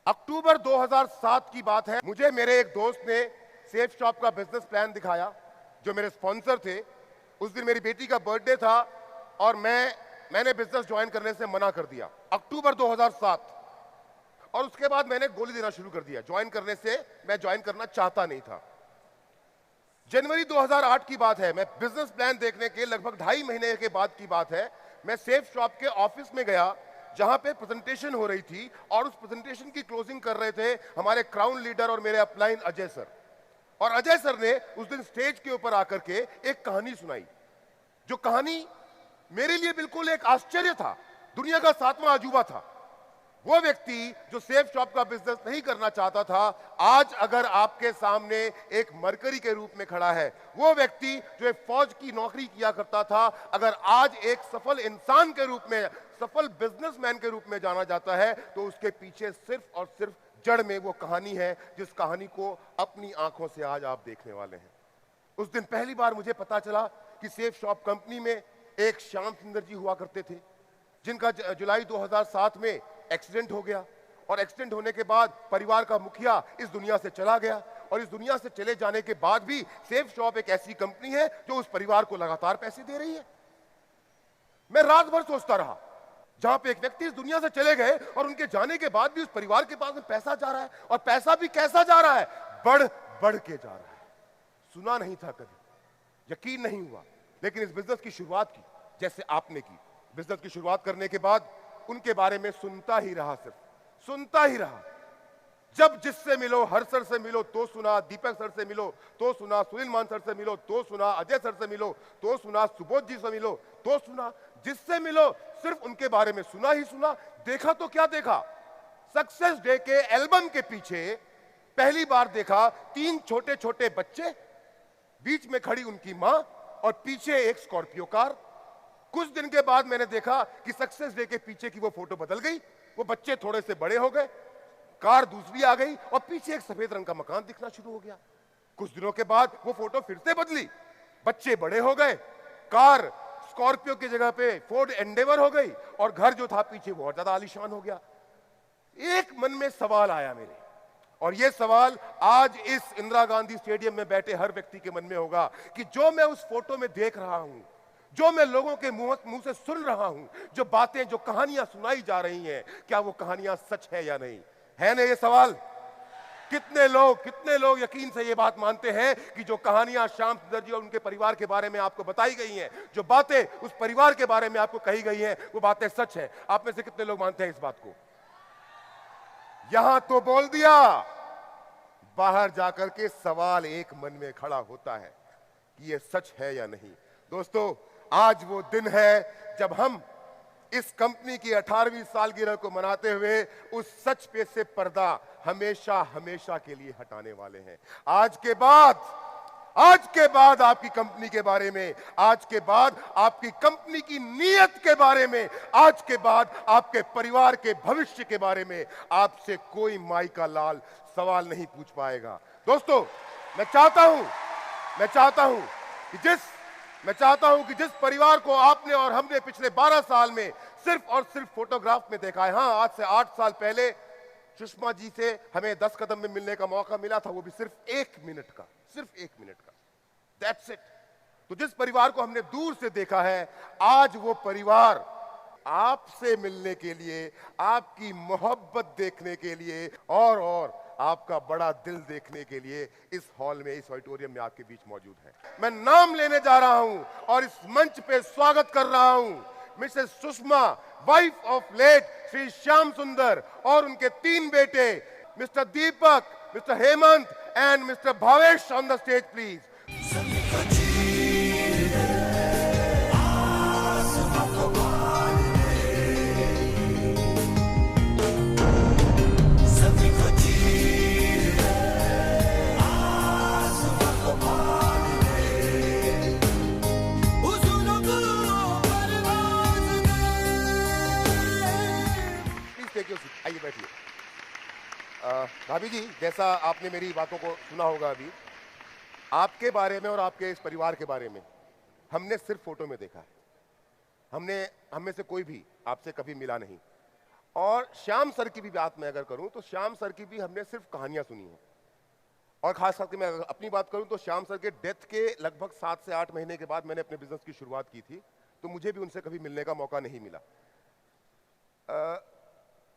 अक्टूबर 2007 की बात है। मुझे मेरे एक दोस्त ने सेफ शॉप का बिजनेस प्लान दिखाया, जो मेरे स्पॉन्सर थे। उस दिन मेरी बेटी का बर्थडे था और मैंने बिजनेस ज्वाइन करने से मना कर दिया। अक्टूबर 2007। और उसके बाद मैंने गोली देना शुरू कर दिया। ज्वाइन करने से मैं ज्वाइन करना चाहता नहीं था। जनवरी 2008 की बात है। मैं बिजनेस प्लान देखने के लगभग 2.5 महीने के बाद की बात है। मैं सेफ शॉप के ऑफिस में गया, जहां पे प्रेजेंटेशन हो रही थी, और उस प्रेजेंटेशन की क्लोजिंग कर रहे थे हमारे क्राउन लीडर और मेरे अपलाइन अजय सर। और अजय सर ने उस दिन स्टेज के ऊपर आकर के एक कहानी सुनाई, जो कहानी मेरे लिए बिल्कुल एक आश्चर्य था, दुनिया का 7वां अजूबा था। वो व्यक्ति जो सेफ शॉप का बिजनेस नहीं करना चाहता था, आज अगर आपके सामने एक मरकरी के रूप में खड़ा है। वो व्यक्ति जो एक फौज की नौकरी किया करता था, अगर आज एक सफल इंसान के रूप में, सफल बिजनेसमैन के रूप में जाना जाता है, तो उसके पीछे सिर्फ और सिर्फ जड़ में वो कहानी है, जिस कहानी को अपनी आंखों से आज आप देखने वाले हैं। उस दिन पहली बार मुझे पता चला कि सेफ शॉप कंपनी में एक श्याम सुंदर जी हुआ करते थे, जिनका जुलाई 2007 में एक्सीडेंट हो गया। और एक्सीडेंट होने के बाद परिवार का मुखिया इस दुनिया से चला गया। और इस दुनिया से चले जाने के बाद भी सेफ शॉप एक ऐसी कंपनी है जो उस परिवार को लगातार पैसे दे रही है। मैं रात भर सोचता रहा, जहां पे एक व्यक्ति इस दुनिया से चले गए और उनके जाने के बाद भी उस परिवार के पास में पैसा जा रहा है, और पैसा भी कैसा जा रहा है, बढ़ बढ़ के जा रहा है। सुना नहीं था कभी, यकीन नहीं हुआ। लेकिन इस बिजनेस की शुरुआत की जैसे आपने की। बिजनेस की शुरुआत करने के बाद उनके बारे में सुनता ही रहा, सिर्फ सुनता ही रहा। जब जिससे मिलो, हर सर से मिलो तो सुना, दीपक सर से मिलो तो सुना, सुनील मान सर से मिलो तो सुना, अजय सर से मिलो तो सुना, सुबोध जी से मिलो तो सुना। जिससे मिलो सिर्फ उनके बारे में सुना ही सुना। देखा तो क्या देखा, सक्सेस डे के एल्बम के पीछे पहली बार देखा 3 छोटे छोटे बच्चे, बीच में खड़ी उनकी मां, और पीछे एक स्कॉर्पियो कार। कुछ दिन के बाद मैंने देखा कि सक्सेस डे के पीछे की वो फोटो बदल गई। वो बच्चे थोड़े से बड़े हो गए, कार दूसरी आ गई, और पीछे एक सफेद रंग का मकान दिखना शुरू हो गया। कुछ दिनों के बाद वो फोटो फिर से बदली, बच्चे बड़े हो गए, कार स्कॉर्पियो की जगह पे फोर्ड एंडेवर हो गई, और घर जो था पीछे वो और ज्यादा आलीशान हो गया। एक मन में सवाल आया मेरे, और यह सवाल आज इस इंदिरा गांधी स्टेडियम में बैठे हर व्यक्ति के मन में होगा कि जो मैं उस फोटो में देख रहा हूं, जो मैं लोगों के मुंह से सुन रहा हूं, जो बातें, जो कहानियां सुनाई जा रही हैं, क्या वो कहानियां सच है या नहीं? है ना ये सवाल? कितने लोग यकीन से ये बात मानते हैं कि जो कहानियां श्याम सुंदर जी और उनके परिवार के बारे में आपको बताई गई हैं, जो बातें उस परिवार के बारे में आपको कही गई हैं, वो बातें सच है? आप में से कितने लोग मानते हैं इस बात को? यहां तो बोल दिया, बाहर जाकर के सवाल एक मन में खड़ा होता है कि ये सच है या नहीं। दोस्तों, आज वो दिन है जब हम इस कंपनी की 18वीं सालगिरह को मनाते हुए उस सच पे से पर्दा हमेशा हमेशा के लिए हटाने वाले हैं। आज के बाद आपकी कंपनी के बारे में, आज के बाद आपकी कंपनी की नीयत के बारे में, आज के बाद आपके परिवार के भविष्य के बारे में आपसे कोई माई का लाल सवाल नहीं पूछ पाएगा। दोस्तों, मैं चाहता हूं कि जिस परिवार को आपने और हमने पिछले 12 साल में सिर्फ और सिर्फ फोटोग्राफ में देखा है, हां, आज से 8 साल पहले सुषमा जी से हमें 10 कदम में मिलने का मौका मिला था, वो भी सिर्फ 1 मिनट का, दैट्स इट। तो जिस परिवार को हमने दूर से देखा है, आज वो परिवार आपसे मिलने के लिए, आपकी मोहब्बत देखने के लिए, और आपका बड़ा दिल देखने के लिए इस हॉल में, इस ऑडिटोरियम में आपके बीच मौजूद है। मैं नाम लेने जा रहा हूं और इस मंच पे स्वागत कर रहा हूं Mrs Sushma, wife of late Shri Shyam Sundar, और उनके 3 बेटे, mister Deepak, mister Hemant and mister Bhavesh, on the stage please. आइए बैठिए। भाभी जी, जैसा आपने मेरी बातों को सुना होगा अभी, आपके बारे में और आपके इस परिवार के बारे में हमने सिर्फ फोटो में देखा है। हम में से कोई भी आपसे कभी मिला नहीं। और श्याम सर की भी बात मैं अगर करूं तो श्याम सर की भी हमने सिर्फ कहानियां सुनी हैं। और खास करके मैं अगर अपनी बात करूं तो श्याम सर के डेथ के लगभग 7 से 8 महीने के बाद मैंने अपने बिजनेस की शुरुआत की थी, तो मुझे भी उनसे कभी मिलने का मौका नहीं मिला।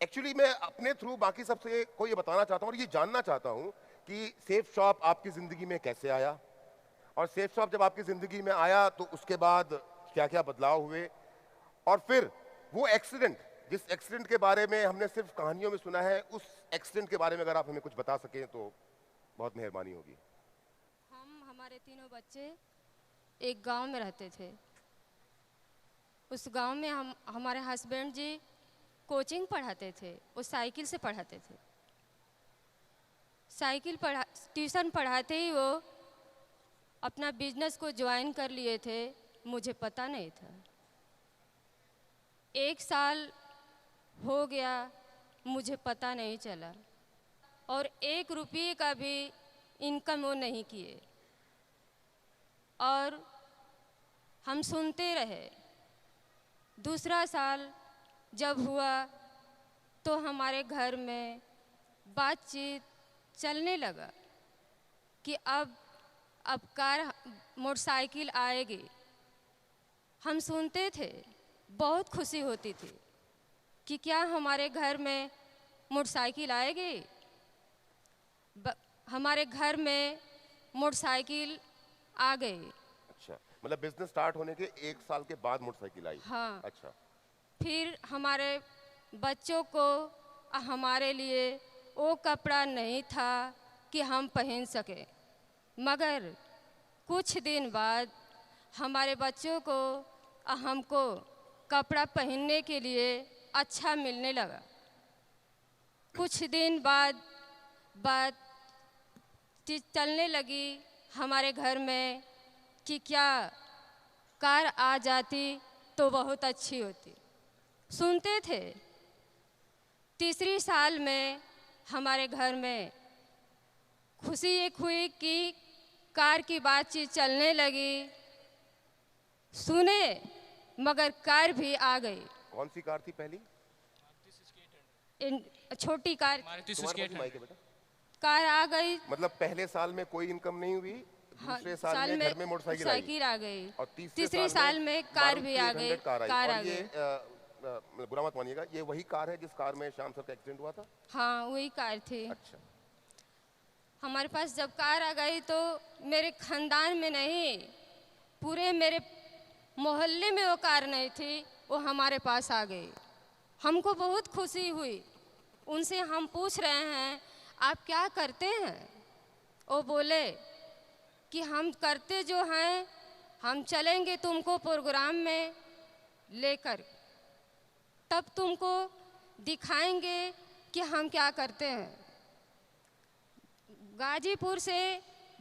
एक्चुअली मैं अपने थ्रू बाकी सबसे को ये बताना चाहता हूँ और ये जानना चाहता हूँ कि सेफ शॉप आपकी ज़िंदगी में कैसे आया, और सेफ शॉप जब आपकी ज़िंदगी में आया तो उसके बाद क्या क्या बदलाव हुए, और फिर वो एक्सीडेंट, जिस एक्सीडेंट के बारे में हमने सिर्फ कहानियों में सुना है, उस एक्सीडेंट के बारे में अगर आप हमें कुछ बता सकें तो बहुत मेहरबानी होगी। हमारे तीनों बच्चे एक गांव में रहते थे। उस गांव में हमारे हस्बैंड जी कोचिंग पढ़ाते थे, वो साइकिल से पढ़ाते थे। ट्यूशन पढ़ाते ही वो अपना बिजनेस को ज्वाइन कर लिए थे, मुझे पता नहीं था। 1 साल हो गया, मुझे पता नहीं चला, और 1 रुपये का भी इनकम वो नहीं किए, और हम सुनते रहे। दूसरा साल जब हुआ तो हमारे घर में बातचीत चलने लगा कि अब कार मोटरसाइकिल आएगी। हम सुनते थे, बहुत खुशी होती थी कि क्या हमारे घर में मोटरसाइकिल आएगी। हमारे घर में मोटरसाइकिल आ गई। अच्छा, मतलब बिजनेस स्टार्ट होने के 1 साल के बाद मोटरसाइकिल आई? हाँ। अच्छा। फिर हमारे बच्चों को हमारे लिए वो कपड़ा नहीं था कि हम पहन सके, मगर कुछ दिन बाद हमारे बच्चों को हमको कपड़ा पहनने के लिए अच्छा मिलने लगा। कुछ दिन बाद बात चलने लगी हमारे घर में कि क्या कार आ जाती तो बहुत अच्छी होती। सुनते थे। तीसरी साल में हमारे घर में खुशी एक हुई कि कार की बातचीत चलने लगी। सुने, मगर कार भी आ गई। कौन सी कार थी पहली? छोटी कार। बेटा कार आ गई। मतलब पहले साल में कोई इनकम नहीं हुई, दूसरे साल में घर में मोटरसाइकिल आ गई, और तीसरे साल में कार भी आ गई। कार आ गई। बुरा मत मानिएगा, ये वही कार है जिस कार में श्याम सर का एक्सीडेंट हुआ था? हाँ, वही कार थी। अच्छा। हमारे पास जब कार आ गई तो मेरे खानदान में नहीं, पूरे मेरे मोहल्ले में वो कार नहीं थी, वो हमारे पास आ गई। हमको बहुत खुशी हुई। उनसे हम पूछ रहे हैं आप क्या करते हैं? वो बोले कि हम करते जो हैं, हम चलेंगे तुमको प्रोग्राम में लेकर, तब तुमको दिखाएंगे कि हम क्या करते हैं। गाजीपुर से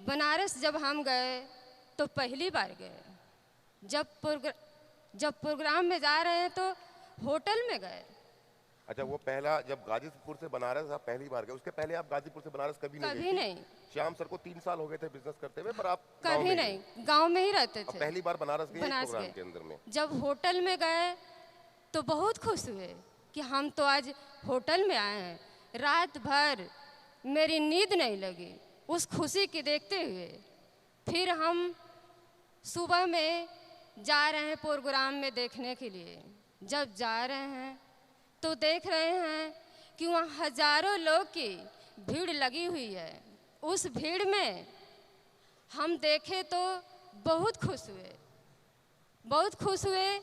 बनारस जब हम गए तो पहली बार गए। जब प्रोग्राम में जा रहे हैं तो होटल में गए। अच्छा, वो पहला जब गाजीपुर से बनारस आप पहली बार गए, उसके पहले आप गाजीपुर से बनारस कभी नहीं? श्याम सर को 3 साल हो गए थे बिजनेस करते हुए, पर आप कभी नहीं, गांव में ही रहते थे। पहली बार बनारस गए प्रोग्राम के अंदर में। जब होटल में गए तो बहुत खुश हुए कि हम तो आज होटल में आए हैं। रात भर मेरी नींद नहीं लगी उस खुशी की देखते हुए। फिर हम सुबह में जा रहे हैं प्रोग्राम में देखने के लिए। जब जा रहे हैं तो देख रहे हैं कि वहाँ हजारों लोग की भीड़ लगी हुई है। उस भीड़ में हम देखे तो बहुत खुश हुए।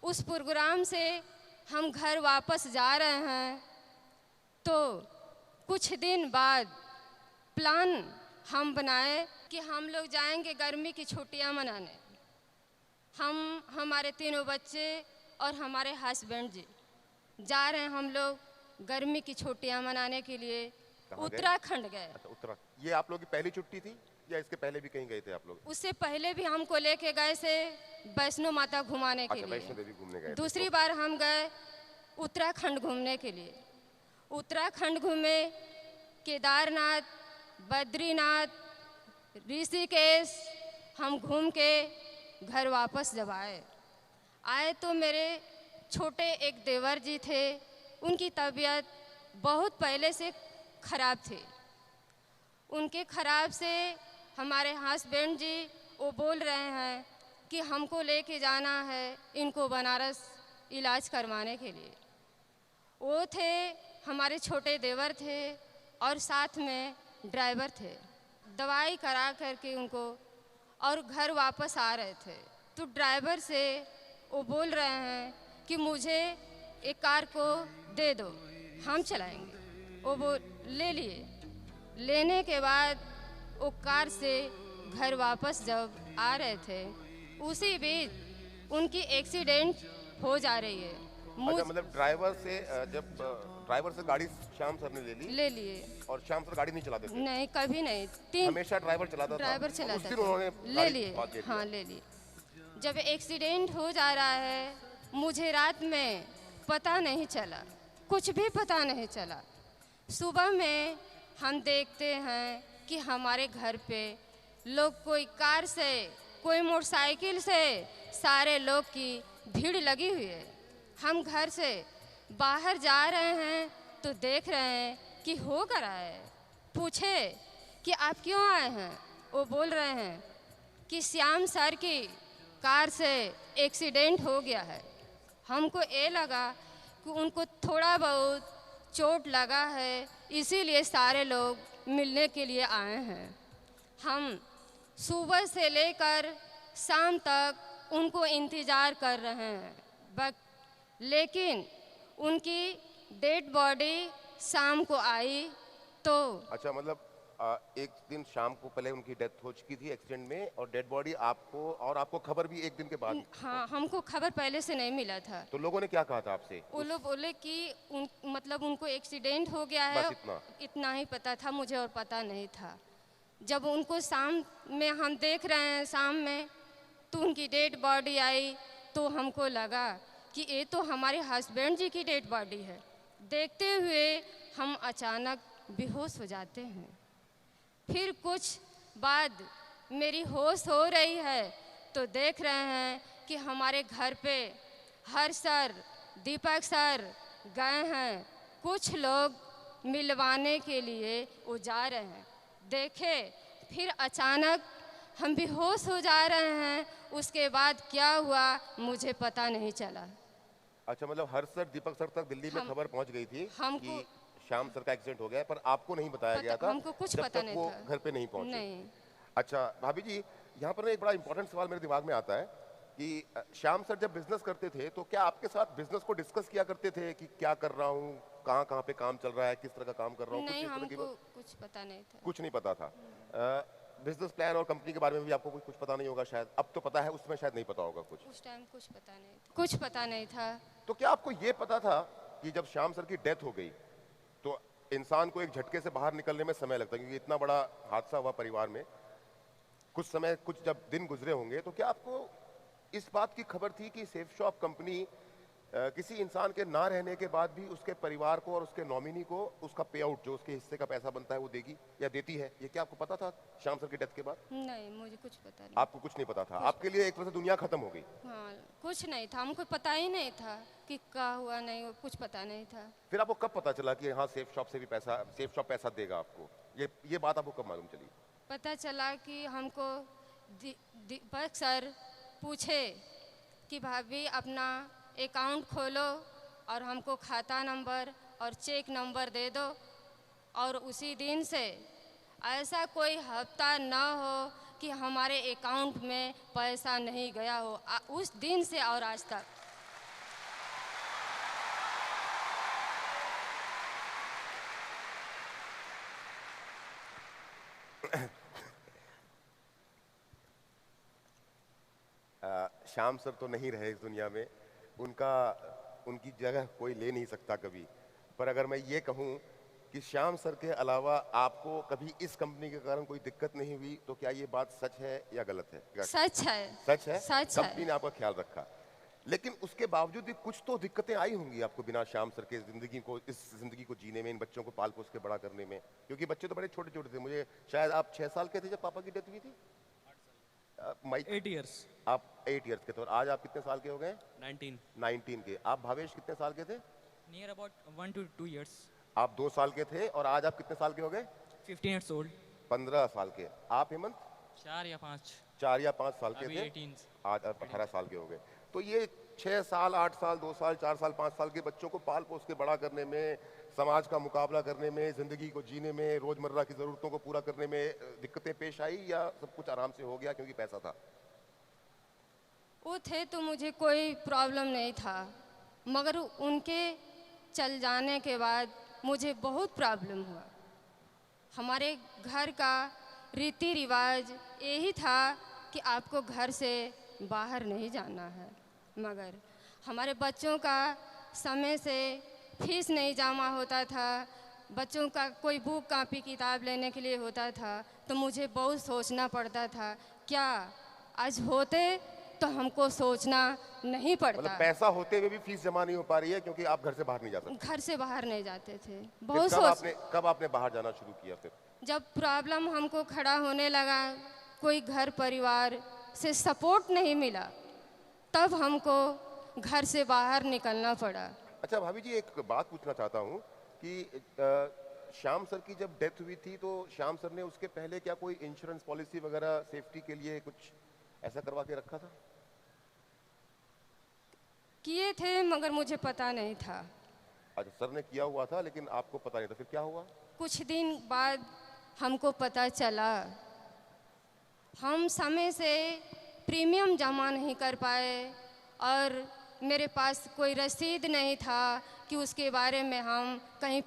उस प्रोग्राम से हम घर वापस जा रहे हैं तो कुछ दिन बाद प्लान हम बनाए कि हम लोग जाएंगे गर्मी की छुट्टियां मनाने। हमारे तीनों बच्चे और हमारे हस्बैंड जी जा रहे हैं हम लोग गर्मी की छुट्टियां मनाने के लिए उत्तराखंड गए। अच्छा, ये आप लोग की पहली छुट्टी थी या इसके पहले भी कहीं गए थे आप लोग? उससे पहले भी हमको लेके गए से वैष्णो माता घुमाने के लिए। वैष्णो देवी घूमने गए। दूसरी बार हम गए उत्तराखंड घूमने के लिए। उत्तराखंड घूमे, केदारनाथ, बद्रीनाथ, ऋषिकेश हम घूम के घर वापस जब आए तो मेरे छोटे एक देवर जी थे, उनकी तबीयत बहुत पहले से ख़राब थी। उनके ख़राब से हमारे हस्बैंड जी वो बोल रहे हैं कि हमको लेके जाना है इनको बनारस इलाज करवाने के लिए। वो थे, हमारे छोटे देवर थे और साथ में ड्राइवर थे। दवाई करा करके उनको और घर वापस आ रहे थे तो ड्राइवर से वो बोल रहे हैं कि मुझे एक कार को दे दो, हम चलाएंगे। वो ले लिए। लेने के बाद वो कार से घर वापस जब आ रहे थे उसी बीच उनकी एक्सीडेंट हो जा रही है। अच्छा, मतलब जब ड्राइवर से गाड़ी श्याम सर ने ले लिए और श्याम सर गाड़ी नहीं चलाते थे? नहीं, कभी नहीं। हमेशा ड्राइवर चलाता उस दिन उन्होंने ले लिए। हाँ, ले लिए। जब एक्सीडेंट हो जा रहा है मुझे रात में पता नहीं चला, कुछ भी पता नहीं चला। सुबह में हम देखते हैं कि हमारे घर पे लोग कोई कार से कोई मोटरसाइकिल से सारे लोग की भीड़ लगी हुई है। हम घर से बाहर जा रहे हैं तो देख रहे हैं कि हो क्या रहा है। पूछे कि आप क्यों आए हैं? वो बोल रहे हैं कि श्याम सर की कार से एक्सीडेंट हो गया है। हमको ये लगा कि उनको थोड़ा बहुत चोट लगा है, इसीलिए सारे लोग मिलने के लिए आए हैं। हम सुबह से लेकर शाम तक उनको इंतज़ार कर रहे हैं, लेकिन उनकी डेड बॉडी शाम को आई तो। अच्छा, मतलब एक दिन शाम को पहले उनकी डेथ हो चुकी थी एक्सीडेंट में और डेड बॉडी आपको खबर भी एक दिन के बाद? हाँ, हमको खबर पहले से नहीं मिला था। तो लोगों ने क्या कहा था आपसे? वो लोग बोले कि मतलब उनको एक्सीडेंट हो गया है, इतना ही पता था, मुझे और पता नहीं था। जब उनको शाम में हम देख रहे हैं, शाम में तो उनकी डेड बॉडी आई तो हमको लगा कि ये तो हमारे हस्बैंड जी की डेड बॉडी है। देखते हुए हम अचानक बेहोश हो जाते हैं। फिर कुछ बाद मेरी होश हो रही है तो देख रहे हैं कि हमारे घर पे हर सर, दीपक सर गए हैं। कुछ लोग मिलवाने के लिए वो जा रहे हैं। देखे फिर अचानक हम बेहोश हो जा रहे हैं। उसके बाद क्या हुआ मुझे पता नहीं चला। अच्छा, मतलब हर सर, दीपक सर तक दिल्ली में खबर पहुंच गई थी कि श्याम सर का एक्सीडेंट हो गया, पर आपको नहीं बताया गया था। हमको कुछ पता नहीं था। घर पे नहीं पहुंचे। नहीं। अच्छा भाभी जी, यहाँ पर एक बड़ा इंपॉर्टेंट सवाल मेरे दिमाग में आता है कि श्याम सर जब बिजनेस करते थे तो क्या आपके साथ बिजनेस को डिस्कस किया करते थे कि क्या कर रहा हूँ, कहाँ कहाँ पे काम चल रहा है, किस तरह का काम कर रहा हूँ? नहीं, हमको कुछ पता नहीं था। कुछ नहीं पता था। बिजनेस प्लान और कंपनी के बारे में भी आपको कुछ पता नहीं होगा शायद। अब तो पता है, उस समय शायद नहीं पता होगा कुछ। उस टाइम कुछ पता नहीं था। कुछ पता नहीं था। तो क्या आपको ये पता था कि जब श्याम सर की डेथ हो गई तो इंसान को एक झटके से बाहर निकलने में समय लगता है, क्योंकि इतना बड़ा हादसा हुआ परिवार में, कुछ जब दिन गुजरे होंगे, तो क्या आपको इस बात की खबर थी कि सेफ शॉप कंपनी किसी इंसान के ना रहने के बाद भी उसके परिवार को और उसके नॉमिनी को उसका पे आउट, जो उसके हिस्से का पैसा बनता है, वो देगी या देती है? ये क्या आपको पता था श्याम सर की डेथ के बाद? नहीं, मुझे कुछ पता नहीं। आपको कुछ नहीं पता था? आपके लिए एक तरह से दुनिया खत्म हो गई? हाँ, कुछ नहीं था, हमको पता ही नहीं था कि क्या हुआ, नहीं कुछ पता नहीं था। फिर आपको कब पता चला कि हाँ सेफ शॉप पैसा देगा आपको? ये बात आपको कब मालूम चली? पता चला कि हमको दीपक सर पूछे कि भाभी अपना अकाउंट खोलो और हमको खाता नंबर और चेक नंबर दे दो, और उसी दिन से ऐसा कोई हफ्ता न हो कि हमारे अकाउंट में पैसा नहीं गया हो। उस दिन से और आज तक। श्याम सर तो नहीं रहे इस दुनिया में, उनकी जगह कोई ले नहीं सकता कभी। पर अगर मैं ये कहूँ कि श्याम सर के अलावा आपको कभी इस कंपनी के कारण कोई दिक्कत नहीं हुई, तो क्या ये बात सच है या गलत है? सच है। सच है? सच कंपनी ने आपका ख्याल रखा, लेकिन उसके बावजूद भी कुछ तो दिक्कतें आई होंगी आपको बिना श्याम सर के इस जिंदगी को जीने में, इन बच्चों को पाल पोस के बड़ा करने में, क्योंकि बच्चे तो बड़े छोटे छोटे थे। मुझे शायद आप 6 साल के थे जब पापा की डेथ हुई थी? 8 इयर्स। आप 8 इयर्स के थे। और आज आप कितने साल के हो गए? 19 के। आप भावेश कितने साल के थे? Near about 1 to 2 years. आप 2 साल के थे और आज आप कितने साल के हो गए? 15 years old. 15 साल के। आप हेमंत? 4 या 5. 4 या 5 साल के अभी थे, 18. आज आप 18 साल के हो गए। तो ये 6 साल, 8 साल, 2 साल, 4 साल, 5 साल के बच्चों को पाल पोस के बड़ा करने में, समाज का मुकाबला करने में, ज़िंदगी को जीने में, रोज़मर्रा की ज़रूरतों को पूरा करने में दिक्कतें पेश आई या सब कुछ आराम से हो गया क्योंकि पैसा था? वो थे तो मुझे कोई प्रॉब्लम नहीं था, मगर उनके चल जाने के बाद मुझे बहुत प्रॉब्लम हुआ। हमारे घर का रीति रिवाज यही था कि आपको घर से बाहर नहीं जाना है, मगर हमारे बच्चों का समय से फीस नहीं जमा होता था, बच्चों का कोई बुक कापी किताब लेने के लिए होता था तो मुझे बहुत सोचना पड़ता था, क्या आज होते तो हमको सोचना नहीं पड़ता। मतलब पैसा होते हुए भी फीस जमा नहीं हो पा रही है क्योंकि आप घर से बाहर नहीं जा सकते। घर से बाहर नहीं जाते थे। फिर बहुत कब आपने बाहर जाना शुरू किया फिर? जब प्रॉब्लम हमको खड़ा होने लगा, कोई घर परिवार से सपोर्ट नहीं मिला, तब हमको घर से बाहर निकलना पड़ा। अच्छा भाभी जी, एक बात पूछना चाहता हूँ कि श्याम सर की जब डेथ हुई थी तो श्याम सर ने उसके पहले क्या कोई इंश्योरेंस पॉलिसी वगैरह सेफ्टी के लिए कुछ ऐसा करवा के रखा था? किए थे मगर मुझे पता नहीं था। अच्छा, सर ने किया हुआ था लेकिन आपको पता नहीं था, फिर क्या हुआ? कुछ दिन बाद हमको पता चला, हम समय से प्रीमियम जमा नहीं कर पाए और मेरे पास कोई रसीद नहीं था कि उसके बारे में हम कहीं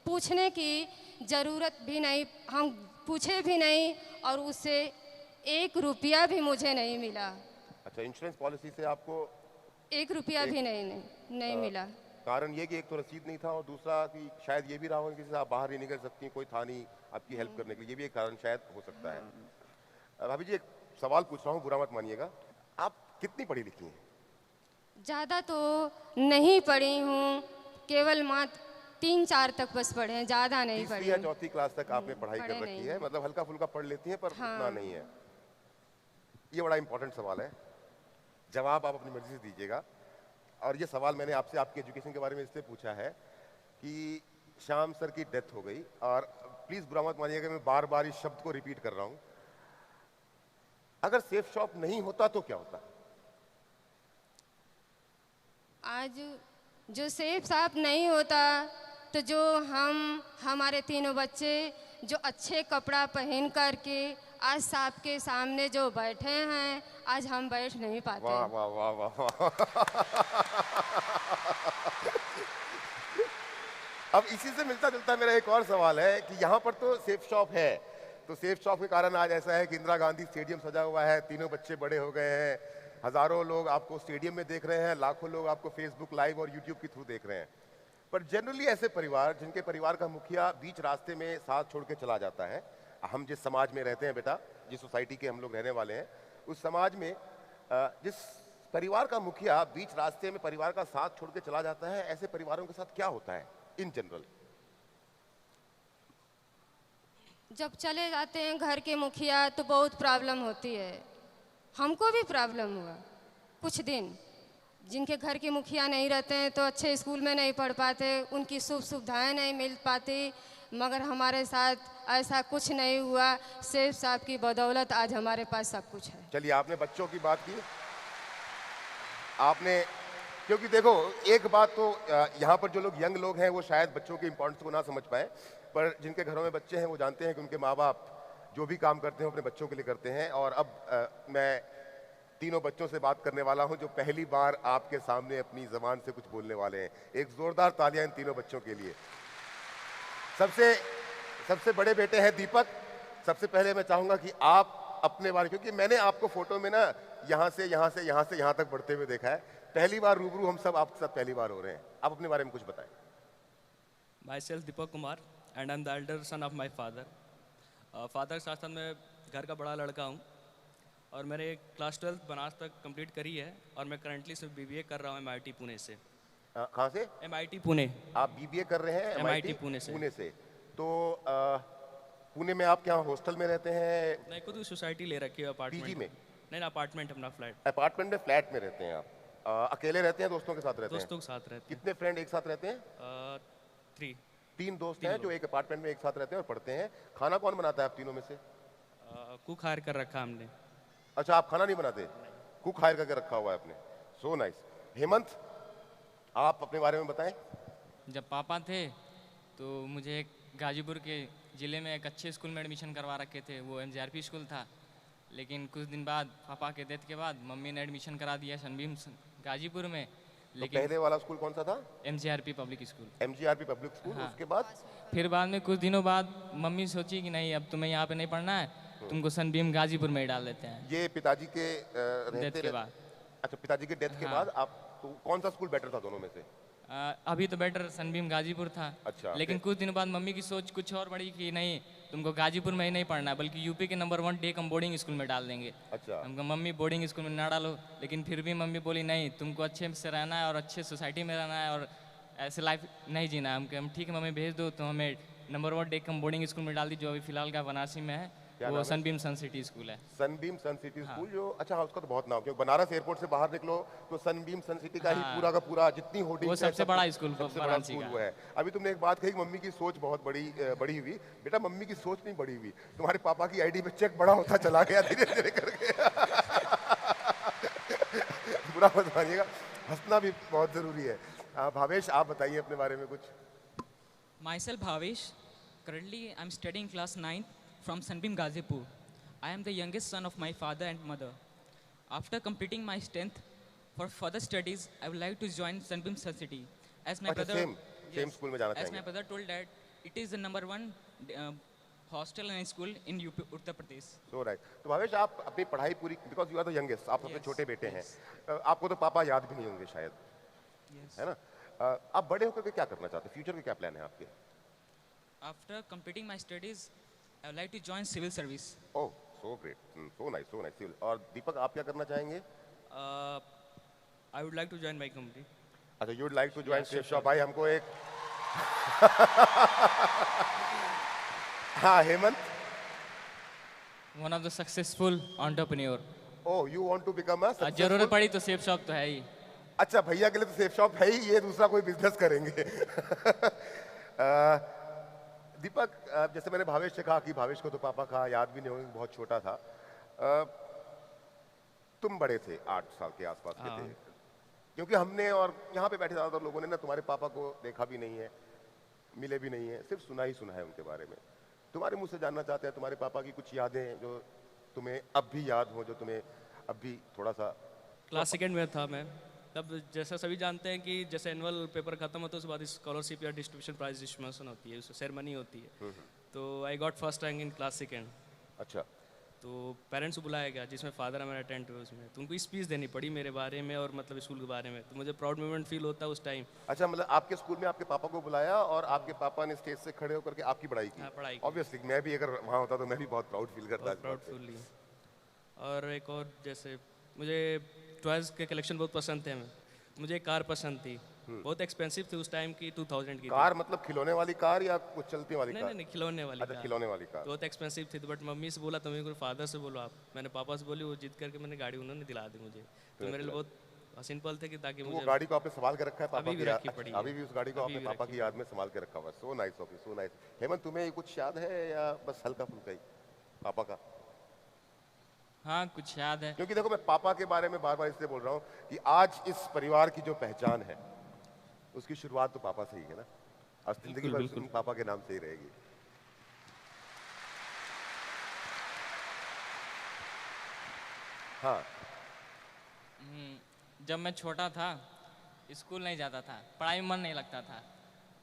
पूछने की ज़रूरत भी नहीं, हम पूछे भी नहीं और उससे 1 रुपया भी मुझे नहीं मिला। अच्छा, इंश्योरेंस पॉलिसी से आपको 1 रुपया भी नहीं मिला। कारण ये कि एक तो रसीद नहीं था और दूसरा कि शायद ये भी रहा होगा कि आप बाहर नहीं निकल सकती, कोई था नहीं आपकी हेल्प करने के लिए, ये भी एक कारण शायद हो सकता है। भाभी जी, एक सवाल पूछ रहा हूँ, बुरा मत मानिएगा, आप कितनी पढ़ी लिखी हैं? ज़्यादा तो नहीं पढ़ी हूँ, केवल मात्र 3-4 तक बस पढ़े हैं, ज़्यादा नहीं पढ़ी। 3वीं या 4वीं क्लास तक आपने पढ़ाई कर रखी नहीं। है, मतलब हल्का फुल्का पढ़ लेती हैं पर उतना नहीं है। ये बड़ा इंपॉर्टेंट सवाल है, जवाब आप अपनी मर्जी से दीजिएगा। और ये सवाल मैंने आपसे आपके एजुकेशन के बारे में इसलिए पूछा है कि श्याम सर की डेथ हो गई और प्लीज बुरा मत मानिएगा मैं बार बार इस शब्द को रिपीट कर रहा हूं, अगर सेफ शॉप नहीं होता तो क्या होता? आज जो सेफ साफ नहीं होता तो जो हमारे तीनों बच्चे जो अच्छे कपड़ा पहन करके आज साहब के सामने जो बैठे हैं, आज हम बैठ नहीं पाते। वाह वाह वाह वाह वाह। अब इसी से मिलता जुलता मेरा एक और सवाल है कि यहाँ पर तो सेफ शॉप है, तो सेफ शॉप के कारण आज ऐसा है कि इंदिरा गांधी स्टेडियम सजा हुआ है, तीनों बच्चे बड़े हो गए हैं, हजारों लोग आपको स्टेडियम में देख रहे हैं, लाखों लोग आपको फेसबुक लाइव और यूट्यूब के थ्रू देख रहे हैं। पर जनरली ऐसे परिवार जिनके परिवार का मुखिया बीच रास्ते में साथ छोड़ के चला जाता है, हम जिस समाज में रहते हैं बेटा, जिस सोसाइटी के हम लोग रहने वाले हैं, उस समाज में जिस परिवार का मुखिया बीच रास्ते में परिवार का साथ छोड़ के चला जाता है, ऐसे परिवारों के साथ क्या होता है इन जनरल? जब चले जाते हैं घर के मुखिया तो बहुत प्रॉब्लम होती है, हमको भी प्रॉब्लम हुआ। कुछ दिन जिनके घर के मुखिया नहीं रहते हैं तो अच्छे स्कूल में नहीं पढ़ पाते, उनकी सुविधाएं नहीं मिल पाती, मगर हमारे साथ ऐसा कुछ नहीं हुआ। सेफ साहब की बदौलत आज हमारे पास सब कुछ है। चलिए, आपने बच्चों की बात की, आपने, क्योंकि देखो एक बात तो यहाँ पर जो लोग यंग लोग हैं वो शायद बच्चों की इंपॉर्टेंस को ना समझ पाए, पर जिनके घरों में बच्चे हैं वो जानते हैं कि उनके माँ बाप जो भी काम करते हैं अपने बच्चों के लिए करते हैं। और अब मैं तीनों बच्चों से बात करने वाला हूं जो पहली बार आपके सामने अपनी ज़बान से कुछ बोलने वाले हैं। एक जोरदार तालियां इन तीनों बच्चों के लिए। सबसे बड़े बेटे हैं दीपक। सबसे पहले मैं चाहूंगा कि आप अपने बारे, क्योंकि मैंने आपको फोटो में ना यहाँ से यहाँ तक बढ़ते हुए देखा है, पहली बार रूबरू हम सब आपके साथ पहली बार हो रहे हैं, आप अपने बारे में कुछ बताएं। Myself Deepak Kumar and I'm the elder son of my father. Father के साथ साथ मैं घर का बड़ा लड़का हूँ और मैंने क्लास 12 बनारस तक कंप्लीट करी है और मैं करंटली सिर्फ BBA कर रहा हूँ MIT पुणे से। कहाँ से? MIT पुणे। आप BBA कर रहे हैं MIT पुणे से। तो पुणे में आप क्या हॉस्टल में रहते हैं? नहीं, खुद सोसाइटी ले रखी है अपार्टमेंट पीजी में? नहीं, अपार्टमेंट, अपना फ्लैट। अपार्टमेंट में, फ्लैट में रहते हैं आप? अकेले रहते हैं, दोस्तों के साथ रहते हैं? दोस्तों के साथ रहते कितने फ्रेंड एक साथ रहते हैं? हैं 3। 3 दोस्त हैं जो एक अपार्टमेंट में एक साथ रहते हैं और पढ़ते हैं। खाना कौन बनाता है आप तीनों में से? कुक हायर कर रखा हमने। अच्छा, आप खाना नहीं बनाते, कुक हायर करके रखा हुआ है आपने। So nice. हेमंत, आप अपने बारे में बताएं। जब पापा थे तो मुझे एक गाजीपुर के ज़िले में एक अच्छे स्कूल में एडमिशन करवा रखे थे, वो MJRP स्कूल था। लेकिन कुछ दिन बाद पापा के डेथ के बाद मम्मी ने एडमिशन करा दिया सनबीम गाजीपुर में। तो लेकिन पहले वाला स्कूल कौन सा था? MJRP public school. MGRP public school. हाँ। उसके बाद फिर बाद में कुछ दिनों बाद मम्मी सोची कि नहीं, अब तुम्हें यहाँ पे नहीं पढ़ना है, तुमको सनबीम गाजीपुर में ही डाल देते हैं। ये पिताजी के डेथ के बाद। अच्छा, पिताजी के डेथ के हाँ। बाद आप तो कौन सा स्कूल बेटर था दोनों में से? अभी तो बेटर सनबीम गाजीपुर था। अच्छा, लेकिन कुछ दिनों बाद मम्मी की सोच कुछ और बढ़ी कि नहीं, तुमको गाजीपुर में ही नहीं पढ़ना है, बल्कि यूपी के नंबर 1 टेक हम बोर्डिंग स्कूल में डाल देंगे। अच्छा। हमको मम्मी बोर्डिंग स्कूल में ना डालो, लेकिन फिर भी मम्मी बोली नहीं, तुमको अच्छे से रहना है और अच्छे सोसाइटी में रहना है और ऐसे लाइफ नहीं जीना है। हम ठीक है मम्मी भेज दो, तो हमें नंबर 1 टेक हम बोर्डिंग स्कूल में डाल दी, जो अभी फिलहाल का बनारसी में है। क्या वो नाम है? सनबीम सन सिटी स्कूल है। सनबीम सन सिटी स्कूल, जो अच्छा हाँ, उसका तो बहुत नाम, क्योंकि बनारस एयरपोर्ट से बाहर निकलो तो सनबीम सन सिटी का ही हाँ। पूरा का पूरा जितनी होर्डिंग वो सबसे बड़ा स्कूल सबसे बड़ा वाराणसी स्कूल का। वो है। अभी तुमने एक बात कही, मम्मी की सोच बहुत बड़ी हुई। बेटा, मम्मी की सोच नहीं बड़ी हुई, तुम्हारे पापा की आईडी में चेक बड़ा होता चला गया धीरे धीरे करके। बुरा मत मानिएगा, हंसना भी बहुत जरूरी है। भावेश, आप बताइए अपने बारे में कुछ। Myself Bhavesh. Currently, I'm studying class 9th from Sunbeam Gazipur. I am the youngest son of my father and mother. After completing my 10th, for further studies, I would like to join Sunbeam Sun City. As my अच्छा, brother, same school में जाना as my चाहेंगे? brother told that it is the number 1 hostel and school in UP, Uttar Pradesh. So right. तो भावेश, आप अपनी पढ़ाई पूरी, because you are the youngest, आप सबसे Yes, छोटे बेटे हैं, yes. आपको तो पापा याद भी नहीं होंगे शायद, Yes. है ना? आप बड़े होकर के क्या करना चाहते हैं? फ्यूचर के क्या प्लान है आपके? After completing my studies, I would like to join civil service. Oh, so great, so nice, so nice. और दीपक, आप क्या करना चाहेंगे? I would like to join my company. अच्छा, you would like to join Safe Shop. भाई, हमको एक हाँ, Hemant. One of the successful entrepreneur. Oh, you want to become a जरूरत पड़ी तो सेफ शॉप तो है ही। अच्छा, भैया के लिए तो सेफ शॉप है ही, ये दूसरा कोई बिजनेस करेंगे। दीपक, जैसे मैंने भावेश से कहा कि भावेश को तो पापा का याद भी नहीं होगा, बहुत छोटा था। तुम बड़े थे, 8 साल के आसपास के थे, क्योंकि हमने और यहाँ पे बैठे ज़्यादातर लोगों ने ना तुम्हारे पापा को देखा भी नहीं है, मिले भी नहीं है, सिर्फ सुना ही सुना है उनके बारे में। तुम्हारे मुंह से जानना चाहते हैं तुम्हारे पापा की कुछ यादें जो तुम्हें अब भी याद हो, जो तुम्हें अब भी थोड़ा सा। क्लास सेकेंड में था मैं तब। जैसा सभी जानते हैं कि जैसे एनुअल पेपर खत्म होता है उसके बाद स्कॉलरशिप या डिस्ट्रीब्यूशन प्राइज डिस्ट्रीब्यूशन होती है, उसमें सेरेमनी होती है। तो I got first rank in class second. अच्छा। तो पेरेंट्स को बुलाया गया, जिसमें फादर हमारे अटेंड हुए उसमें। तो उनको स्पीच देनी पड़ी मेरे बारे में और मतलब स्कूल के बारे में, तो मुझे प्राउड मोमेंट फील होता है उस टाइम। अच्छा, मतलब आपके स्कूल में आपके पापा को बुलाया और आपके पापा ने स्टेज से खड़े होकर के आपकी पढ़ाई की? हाँ, पढ़ाई की। ऑब्वियसली, मैं भी अगर वहाँ होता तो मैं भी बहुत प्राउड फील करता। Proud feel. और एक और, जैसे मुझे टॉयज़ के कलेक्शन बहुत पसंद थे। हमें मुझे एक कार पसंद थी, बहुत एक्सपेंसिव थी उस टाइम की, 2000 की कार मतलब खिलौने वाली कार या कुछ चलती वाली नहीं कार? नहीं नहीं, खिलौने वाली अच्छा, कार। खिलौने वाली कार। तो बहुत एक्सपेंसिव थी, तो बट मम्मी से बोला तुम्हें फादर से बोलो आप। मैंने पापा से बोली, वो जीत करके मैंने गाड़ी उन्होंने दिला दी मुझे। तो मेरे लिए बहुत सिंपल थे कि ताकि वो मुझे गाड़ी को आपने संभाल के रखा है पापा अभी भी की रखी याद? पड़ी अभी है। भी उस गाड़ी को अभी आपने भी पापा रखी की याद में संभाल के रखा हुआ है। सो nice of you, so nice. Hemant, तुम्हें कुछ याद है या बस हल्का फुल्का ही पापा का? हाँ, कुछ याद है। क्योंकि देखो, मैं पापा के बारे में बार बार इसलिए बोल रहा हूँ कि आज इस परिवार की जो पहचान है उसकी शुरुआत तो पापा से ही है ना, और जिंदगी भर बिल्कुल। पापा के नाम से ही रहेगी। हाँ, जब मैं छोटा था, स्कूल नहीं जाता था, पढ़ाई में मन नहीं लगता था,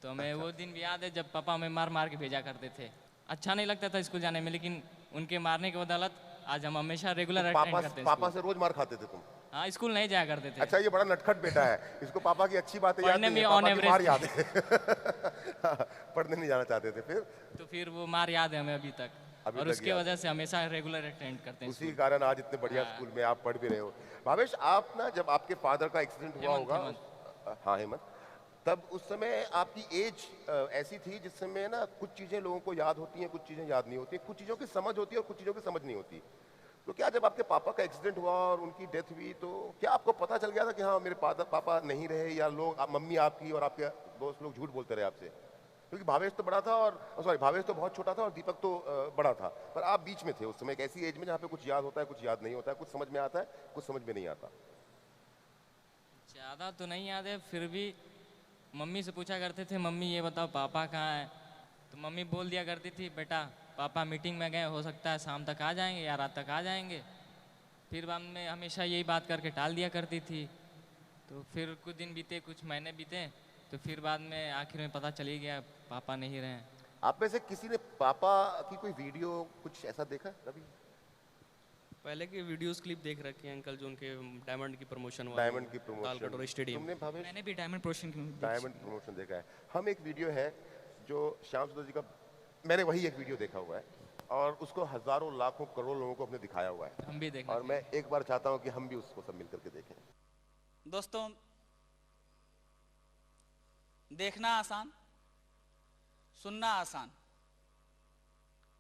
तो हमें वो दिन भी याद है जब पापा हमें मार मार के भेजा करते थे। अच्छा नहीं लगता था स्कूल जाने में, लेकिन उनके मारने के बदौलत आज हम हमेशा रेगुलर अटेंड करते हैं पापा स्कूल। से रोज मार खाते थे तुम? हाँ, स्कूल नहीं जाया करते थे। अच्छा, ये बड़ा नटखट बेटा है, इसको पापा की अच्छी बातें याद पढ़ने नहीं है, में on पापा की मार average याद है। पढ़ने नहीं जाना चाहते थे फिर? तो फिर वो मार याद है हमें अभी तक, अभी और तक उसके याद वजह से हमेशा रेगुलर अटेंड करते हैं उसी स्कूल। कारण आज इतने बढ़िया स्कूल में आप पढ़ भी रहे हो। भावेश, आप ना जब आपके फादर का एक्सीडेंट हुआ हेमंत, होगा, हाँ हेमंत, तब उस समय आपकी एज ऐसी थी जिस समय ना कुछ चीज़ें लोगों को याद होती हैं, कुछ चीज़ें याद नहीं होती, कुछ चीज़ों की समझ होती है और कुछ चीज़ों की समझ नहीं होती। तो क्या जब आपके पापा का एक्सीडेंट हुआ और उनकी डेथ हुई तो क्या आपको पता चल गया था कि हाँ मेरे पापा नहीं रहे, या लोग मम्मी आपकी और आपके दोस्त लोग झूठ बोलते रहे आपसे? क्योंकि भावेश तो बड़ा था और सॉरी भावेश तो बहुत छोटा था और दीपक तो बड़ा था, पर आप बीच में थे उस समय, एक ऐसी एज में जहाँ पे कुछ याद होता है कुछ याद नहीं होता है, कुछ समझ में आता है कुछ समझ में नहीं आता। ज़्यादा तो नहीं याद है, फिर भी मम्मी से पूछा करते थे, मम्मी ये बताओ पापा कहाँ है, तो मम्मी बोल दिया करती थी बेटा पापा मीटिंग में गए, हो सकता है शाम तक आ जाएंगे या रात तक आ जाएंगे। फिर बाद में हमेशा यही बात करके टाल दिया करती थी। तो फिर कुछ दिन बीते, कुछ महीने बीते, तो फिर बाद में आखिर में पता चल ही गया पापा नहीं रहे। आप में से किसी ने पापा की कोई वीडियो कुछ ऐसा देखा रवि? पहले की वीडियोस क्लिप देख रखी है अंकल, जो उनके डायमंड की प्रमोशन हुआ, डायमंड की तालकटोरा प्रमोशन स्टेडियम। तुमने भावेश? मैंने भी डायमंड प्रोशन डायमंड प्रमोशन देखा है। हम एक वीडियो है जो श्याम सुंदर जी का, मैंने वही एक वीडियो देखा हुआ है और उसको हजारों लाखों करोड़ों लोगों को हमने दिखाया हुआ है, हम भी देखना और मैं एक बार चाहता हूँ कि हम भी उसको सब मिलकर के देखें। दोस्तों, देखना आसान, सुनना आसान,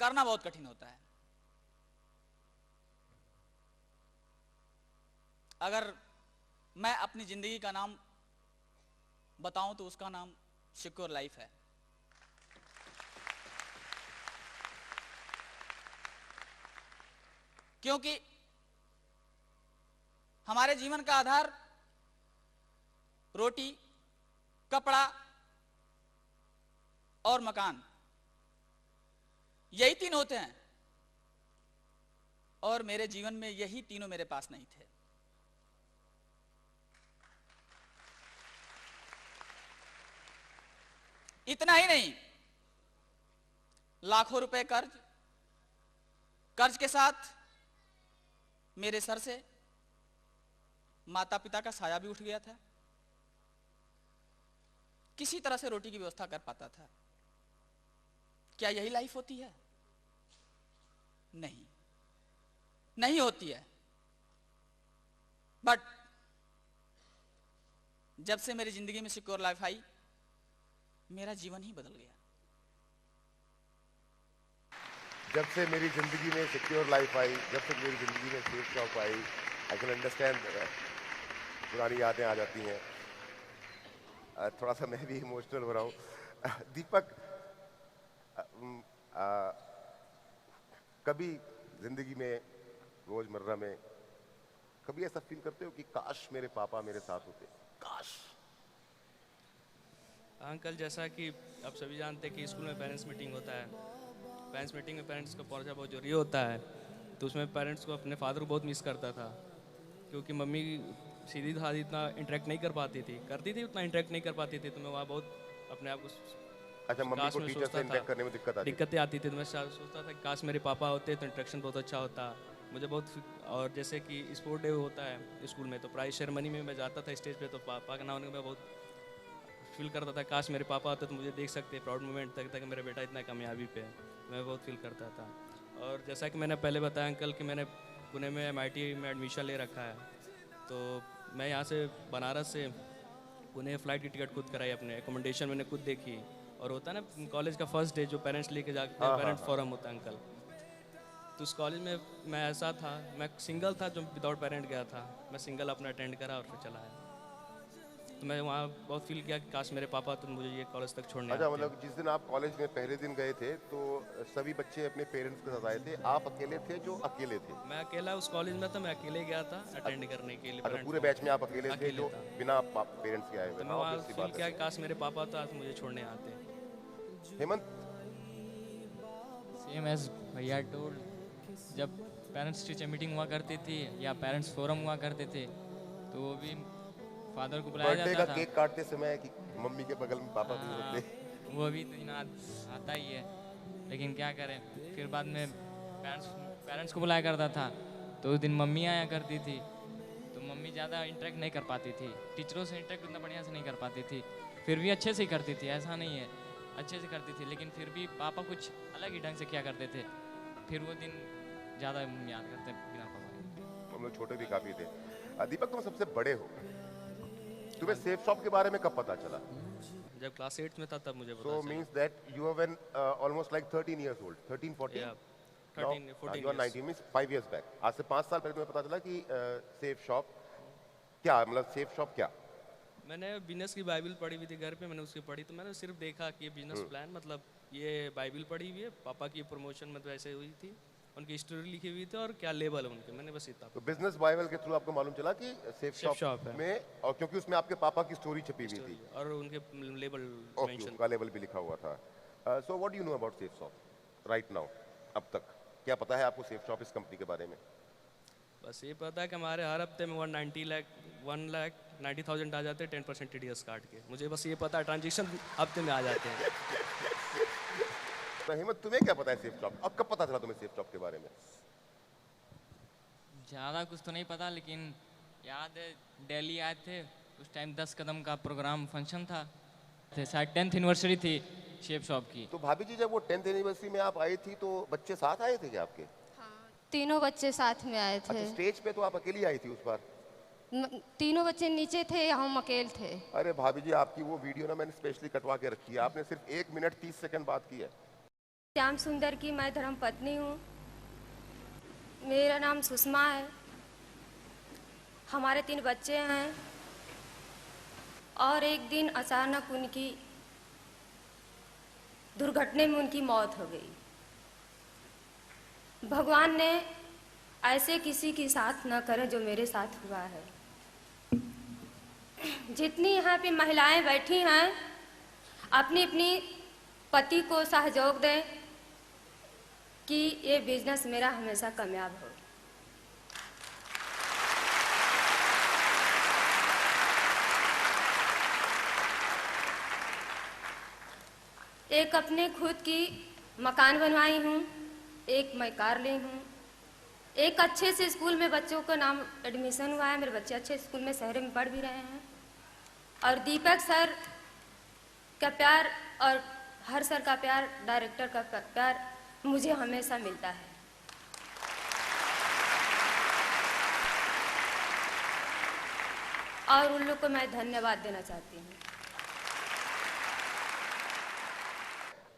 करना बहुत कठिन होता है। अगर मैं अपनी जिंदगी का नाम बताऊं तो उसका नाम सिक्योर लाइफ है। क्योंकि हमारे जीवन का आधार रोटी, कपड़ा और मकान, यही तीन होते हैं, और मेरे जीवन में यही तीनों मेरे पास नहीं थे। इतना ही नहीं, लाखों रुपए कर्ज के साथ मेरे सर से माता पिता का साया भी उठ गया था। किसी तरह से रोटी की व्यवस्था कर पाता था। क्या यही लाइफ होती है? नहीं, नहीं होती है। बट जब से मेरी जिंदगी में सिक्योर लाइफ आई, मेरा जीवन ही बदल गया। जब से मेरी जिंदगी में सिक्योर लाइफ आई, जब से मेरी जिंदगी में safe job I, I can understand, पुरानी यादें आ जाती हैं। थोड़ा सा मैं भी इमोशनल हो रहा हूँ। दीपक, कभी जिंदगी में रोजमर्रा में कभी ऐसा फील करते हो कि काश मेरे पापा मेरे साथ होते? काश। अंकल, जैसा कि आप सभी जानते हैं कि स्कूल में पेरेंट्स मीटिंग होता है, पेरेंट्स मीटिंग में पेरेंट्स को पहुंचना बहुत जरूरी होता है। तो उसमें पेरेंट्स को अपने फादर को बहुत मिस करता था, क्योंकि मम्मी सीधी साधी इतना इंटरेक्ट नहीं कर पाती थी, करती थी उतना इंटरेक्ट नहीं कर पाती थी। तो मैं वहाँ बहुत अपने आप को, अच्छा, मम्मी को टीचर से इंटरेक्ट करने में दिक्कतें आती थी। तो मैं सोचता था कि काश मेरे पापा होते तो इंटरेक्शन बहुत अच्छा होता मुझे बहुत। और जैसे कि स्पोर्ट डे होता है स्कूल में, तो प्राइज सेरेमनी में मैं जाता था स्टेज पे, तो पापा का नाम होने में बहुत फील करता था, काश मेरे पापा होते तो मुझे देख सकते, प्राउड मोमेंट लगता कि मेरा बेटा इतना कामयाबी पे है। मैं बहुत फील करता था। और जैसा कि मैंने पहले बताया अंकल कि मैंने पुणे में MIT में एडमिशन ले रखा है, तो मैं यहाँ से बनारस से पुणे फ़्लाइट की टिकट खुद कराई, अपने एकोमोडेशन मैंने खुद देखी। और होता है ना कॉलेज का फर्स्ट डे जो पेरेंट्स लेके जाते हैं, पेरेंट्स फोरम होता है अंकल, तो उस कॉलेज में मैं ऐसा था, मैं सिंगल था जो विदाउट पेरेंट गया था। मैं सिंगल अपना अटेंड करा और फिर चला आया। तो मैं वहाँ बहुत फील किया कि काश मेरे पापा तो मुझे ये कॉलेज तक छोड़ने अच्छा, आते। मतलब जिस दिन आप कॉलेज में पहले दिन गए थे तो सभी बच्चे अपने पेरेंट्स के साथ आए थे, आप अकेले थे जो अकेले थे? मैं अकेला उस कॉलेज में था, मैं अकेले गया था अटेंड करने के लिए। अच्छा, पूरे बैच में आप अकेले थे जो बिना पेरेंट्स के आए हुए? तो मैं वहाँ फील किया कि काश मेरे पापा तो आज मुझे छोड़ने आते। हेमंत, सेम एज भैया टोल्ड, जब पेरेंट्स टीचर मीटिंग हुआ करती थी या पेरेंट्स फोरम हुआ करते थे, तो वो भी फादर को बुलाया बर्थडे जाता का था। केक काटते समय कि मम्मी के बगल में पापा भी होते। वो भी दिन आता ही है, लेकिन क्या करें। फिर बाद में पेरेंट्स को बुलाया करता था, तो उस दिन मम्मी आया करती थी, तो मम्मी ज़्यादा इंटरेक्ट नहीं कर पाती थी, टीचरों से इंटरेक्ट उतना बढ़िया से नहीं कर पाती थी। फिर भी अच्छे से ही करती थी, ऐसा नहीं है, अच्छे से करती थी, लेकिन फिर भी पापा कुछ अलग ही ढंग से किया करते थे। फिर वो दिन ज़्यादा याद करते बिना पापा के। हम लोग छोटे भी काफी थे। दीपक, तुम सबसे बड़े हो, तुम्हें सेफ शॉप के बारे में कब पता चला? जब क्लास 8 में था तब मुझे पता So चला। means that you were when almost like 13 years old, 13, 14? Yeah. 13 14 you are 19 means 5 years back. आज से 5 साल पहले तुम्हें पता चला कि सेफ शॉप क्या, मतलब सेफ शॉप क्या? मैंने बिजनेस की बाइबल पढ़ी हुई थी घर पे, मैंने उसकी पढ़ी तो मैंने सिर्फ देखा कि ये बिजनेस प्लान, मतलब ये बाइबल पढ़ी हुई है, पापा की प्रमोशन मतलब ऐसे हुई थी, उनकी स्टोरी लिखी हुई थी और क्या लेबल है उनके, मैंने बस इतना। तो बिजनेस बाइबल के थ्रू आपको मालूम चला कि सेफ सेफ शॉप शॉप है। में, और क्योंकि उसमें आपके पापा की स्टोरी छपी हुई थी, और उनके लेबल ओके, मेंशन। उनका लेवल भी लिखा हुआ था। So what do you know about safe shop right now? अब तक क्या पता है आपको सेफ शॉप इस कंपनी के बारे में? बस ये पता है कि हमारे हर हफ्ते में 1,90,000 आ जाते हैं 10% टीडीएस काट के। मुझे बस ये पता है ट्रांजेक्शन हफ्ते में आ जाते हैं। तो हिम्मत, तुम्हें क्या पता है सेफ शॉप? अब कब पता चला तुम्हें सेफ शॉप के बारे में? ज़्यादा कुछ तो नहीं पता, लेकिन याद है दिल्ली आए थे उस टाइम 10 कदम का प्रोग्राम फंक्शन था, शायद 10th एनिवर्सरी थी शेप शॉप की। तो भाभी जी, जब वो 10th एनिवर्सरी में आप आई थी तो बच्चे साथ आए थे क्या आपके? तीनों बच्चे साथ में आए थे। अच्छा, स्टेज पे तो आप अकेली आई थी उस बार? तीनों बच्चे नीचे थे, हम अकेले थे। अरे भाभी जी, आपकी वो वीडियो ना मैंने स्पेशली कटवा के रखी है, आपने सिर्फ 1 मिनट 30 सेकंड बात की है। श्याम सुंदर की मैं धर्म पत्नी हूँ। मेरा नाम सुषमा है। हमारे 3 बच्चे हैं और एक दिन अचानक उनकी दुर्घटना में उनकी मौत हो गई। भगवान ने ऐसे किसी के साथ न करे जो मेरे साथ हुआ है। जितनी यहाँ पे महिलाएं बैठी हैं, अपनी अपनी पति को सहयोग दें कि ये बिजनेस मेरा हमेशा कामयाब हो। एक अपने खुद की मकान बनवाई हूँ, एक मैं कार ली हूँ, एक अच्छे से स्कूल में बच्चों का नाम एडमिशन हुआ है, मेरे बच्चे अच्छे स्कूल में शहर में पढ़ भी रहे हैं। और दीपक सर का प्यार और हर सर का प्यार, डायरेक्टर का प्यार मुझे हमेशा मिलता है। और उन लोग को मैं धन्यवाद देना चाहती हूँ।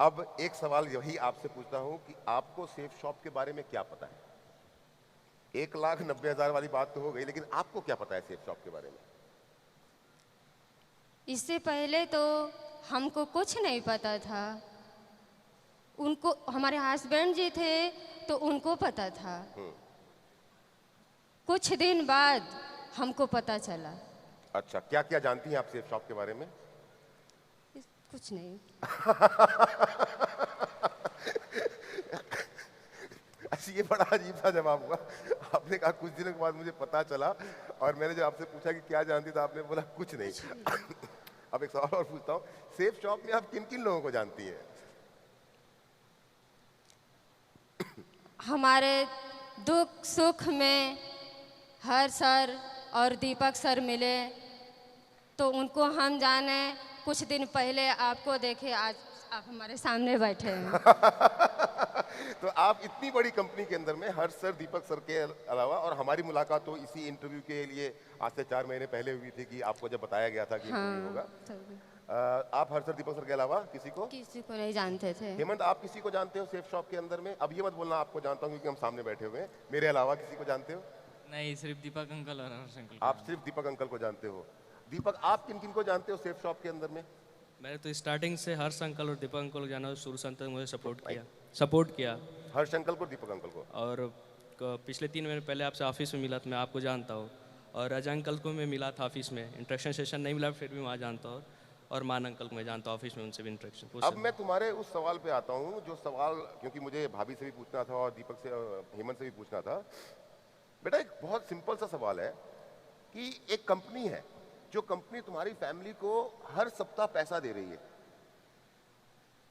अब एक सवाल यही आपसे पूछता हूँ कि आपको सेफ शॉप के बारे में क्या पता है? 1,90,000 वाली बात तो हो गई, लेकिन आपको क्या पता है सेफ शॉप के बारे में? इससे पहले तो हमको कुछ नहीं पता था। उनको, हमारे हस्बैंड जी थे तो उनको पता था। कुछ दिन बाद हमको पता चला। अच्छा, क्या क्या जानती हैं आप सेफ शॉप के बारे में? कुछ नहीं। अच्छा, ये बड़ा अजीब सा जवाब हुआ। आपने कहा कुछ दिनों के बाद मुझे पता चला, और मैंने जब आपसे पूछा कि क्या जानती तो आपने बोला कुछ नहीं। अब एक सवाल और पूछता हूँ, सेफ शॉप में आप किन किन लोगों को जानती हैं? हमारे दुख सुख में हर सर और दीपक सर मिले तो उनको हम जाने। कुछ दिन पहले आपको देखे, आज आप हमारे सामने बैठे हैं। तो आप इतनी बड़ी कंपनी के अंदर में हर सर, दीपक सर के अलावा, और हमारी मुलाकात तो इसी इंटरव्यू के लिए आज से 4 महीने पहले हुई थी कि आपको जब बताया गया था कि इंटरव्यू होगा। आप हर सर, दीपक सर के अलावा किसी को नहीं जानते थे। हेमंत, आप किसी को जानते हो सेफ शॉप के अंदर में? अब ये मत बोलना आपको जानता हूँ, क्योंकि हम सामने बैठे हुए हैं। मेरे अलावा किसी को जानते हो? नहीं, सिर्फ दीपक अंकल और हर्ष अंकल। आप सिर्फ दीपक अंकल को जानते हो। दीपक, आप किन किन को जानते हो सेफ शॉप के अंदर में? मैंने तो स्टार्टिंग से हर्ष अंकल और दीपक अंकल को जाना, शुरू से अंत तक मुझे सपोर्ट किया। हर्ष अंकल को, दीपक अंकल को। और पिछले 3 महीने पहले आपसे ऑफिस में मिला था, मैं आपको जानता हूँ। और अजय अंकल को मैं मिला था ऑफिस में, इंट्रैक्शन सेशन नहीं मिला, फिर भी वहाँ जानता हूँ। और मान अंकल को मैं जानता हूँ ऑफिस में, उनसे भी इंट्रैक्शन। अब मैं तुम्हारे उस सवाल पे आता हूँ, जो सवाल क्योंकि मुझे भाभी से भी पूछना था और दीपक से, हेमंत से भी पूछना था। बेटा, एक बहुत सिंपल सा सवाल है कि एक कंपनी है, जो कंपनी तुम्हारी फैमिली को हर सप्ताह पैसा दे रही है,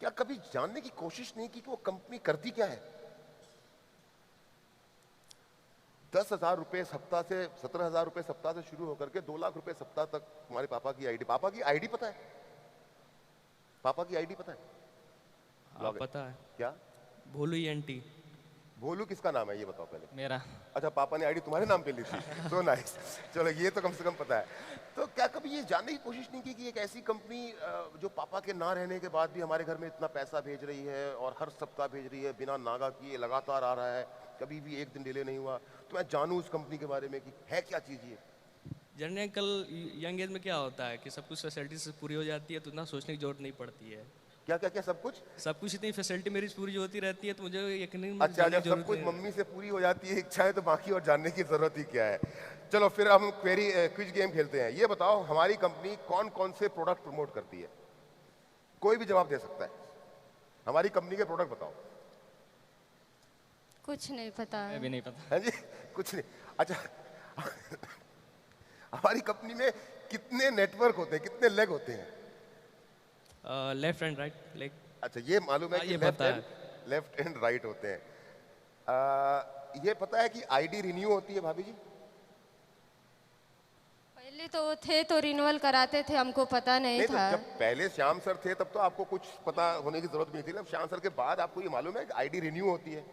क्या कभी जानने की कोशिश नहीं की कि वो कंपनी करती क्या है? 10,000 रुपए सप्ताह से, 17,000 रुपए सप्ताह से शुरू होकर के 2 लाख रुपए सप्ताह तक तुम्हारे पापा की आईडी। पापा की आईडी पता है? पापा की आईडी पता है? पता है। क्या? भोलू ENT। भोलू किसका नाम है ये बताओ पहले। मेरा। अच्छा, पापा ने आईडी तुम्हारे नाम पे ली थी। So nice. चलो ये तो कम से कम पता है। तो क्या कभी ये जानने की कोशिश नहीं की कि एक ऐसी कंपनी जो पापा के ना रहने के बाद भी हमारे घर में इतना पैसा भेज रही है और हर सप्ताह भेज रही है, बिना नागा किए लगातार आ रहा है, कभी भी एक दिन डिले नहीं हुआ, तो मैं जानूं उस कंपनी के बारे में कि है क्या चीज़ ये। जनरली अंकल यंग एज में क्या होता है कि सब कुछ फैसिलिटीज पूरी हो जाती है तो इतना सोचने की जरूरत नहीं पड़ती है। क्या क्या क्या सब कुछ इतनी फैसिलिटी मेरी पूरी होती रहती है तो मुझे यकीन नहीं। अच्छा, जब सब कुछ मम्मी से पूरी हो जाती है इच्छाएं, तो बाकी और जानने की जरूरत ही क्या है। चलो फिर हम क्विज गेम खेलते हैं। ये बताओ हमारी कंपनी कौन कौन से प्रोडक्ट प्रमोट करती है? कोई भी जवाब दे सकता है। हमारी कंपनी के प्रोडक्ट बताओ। कुछ नहीं पता मैं है। भी नहीं पता। है जी, कुछ नहीं। अच्छा हमारी कंपनी में कितने नेटवर्क होते हैं, कितने लेग होते हैं? Left and right leg. अच्छा, ये मालूम है हाँ, कि ये पता है। लेफ्ट एंड राइट होते हैं। ये पता है कि आईडी रिन्यू होती है भाभी जी? पहले तो थे तो रिन्यूअल कराते थे, हमको पता नहीं नहीं, तो था। जब पहले श्याम सर थे तब तो आपको कुछ पता होने की जरूरत नहीं थी ना। श्याम सर के बाद आपको ये मालूम है कि आईडी रिन्यू होती है।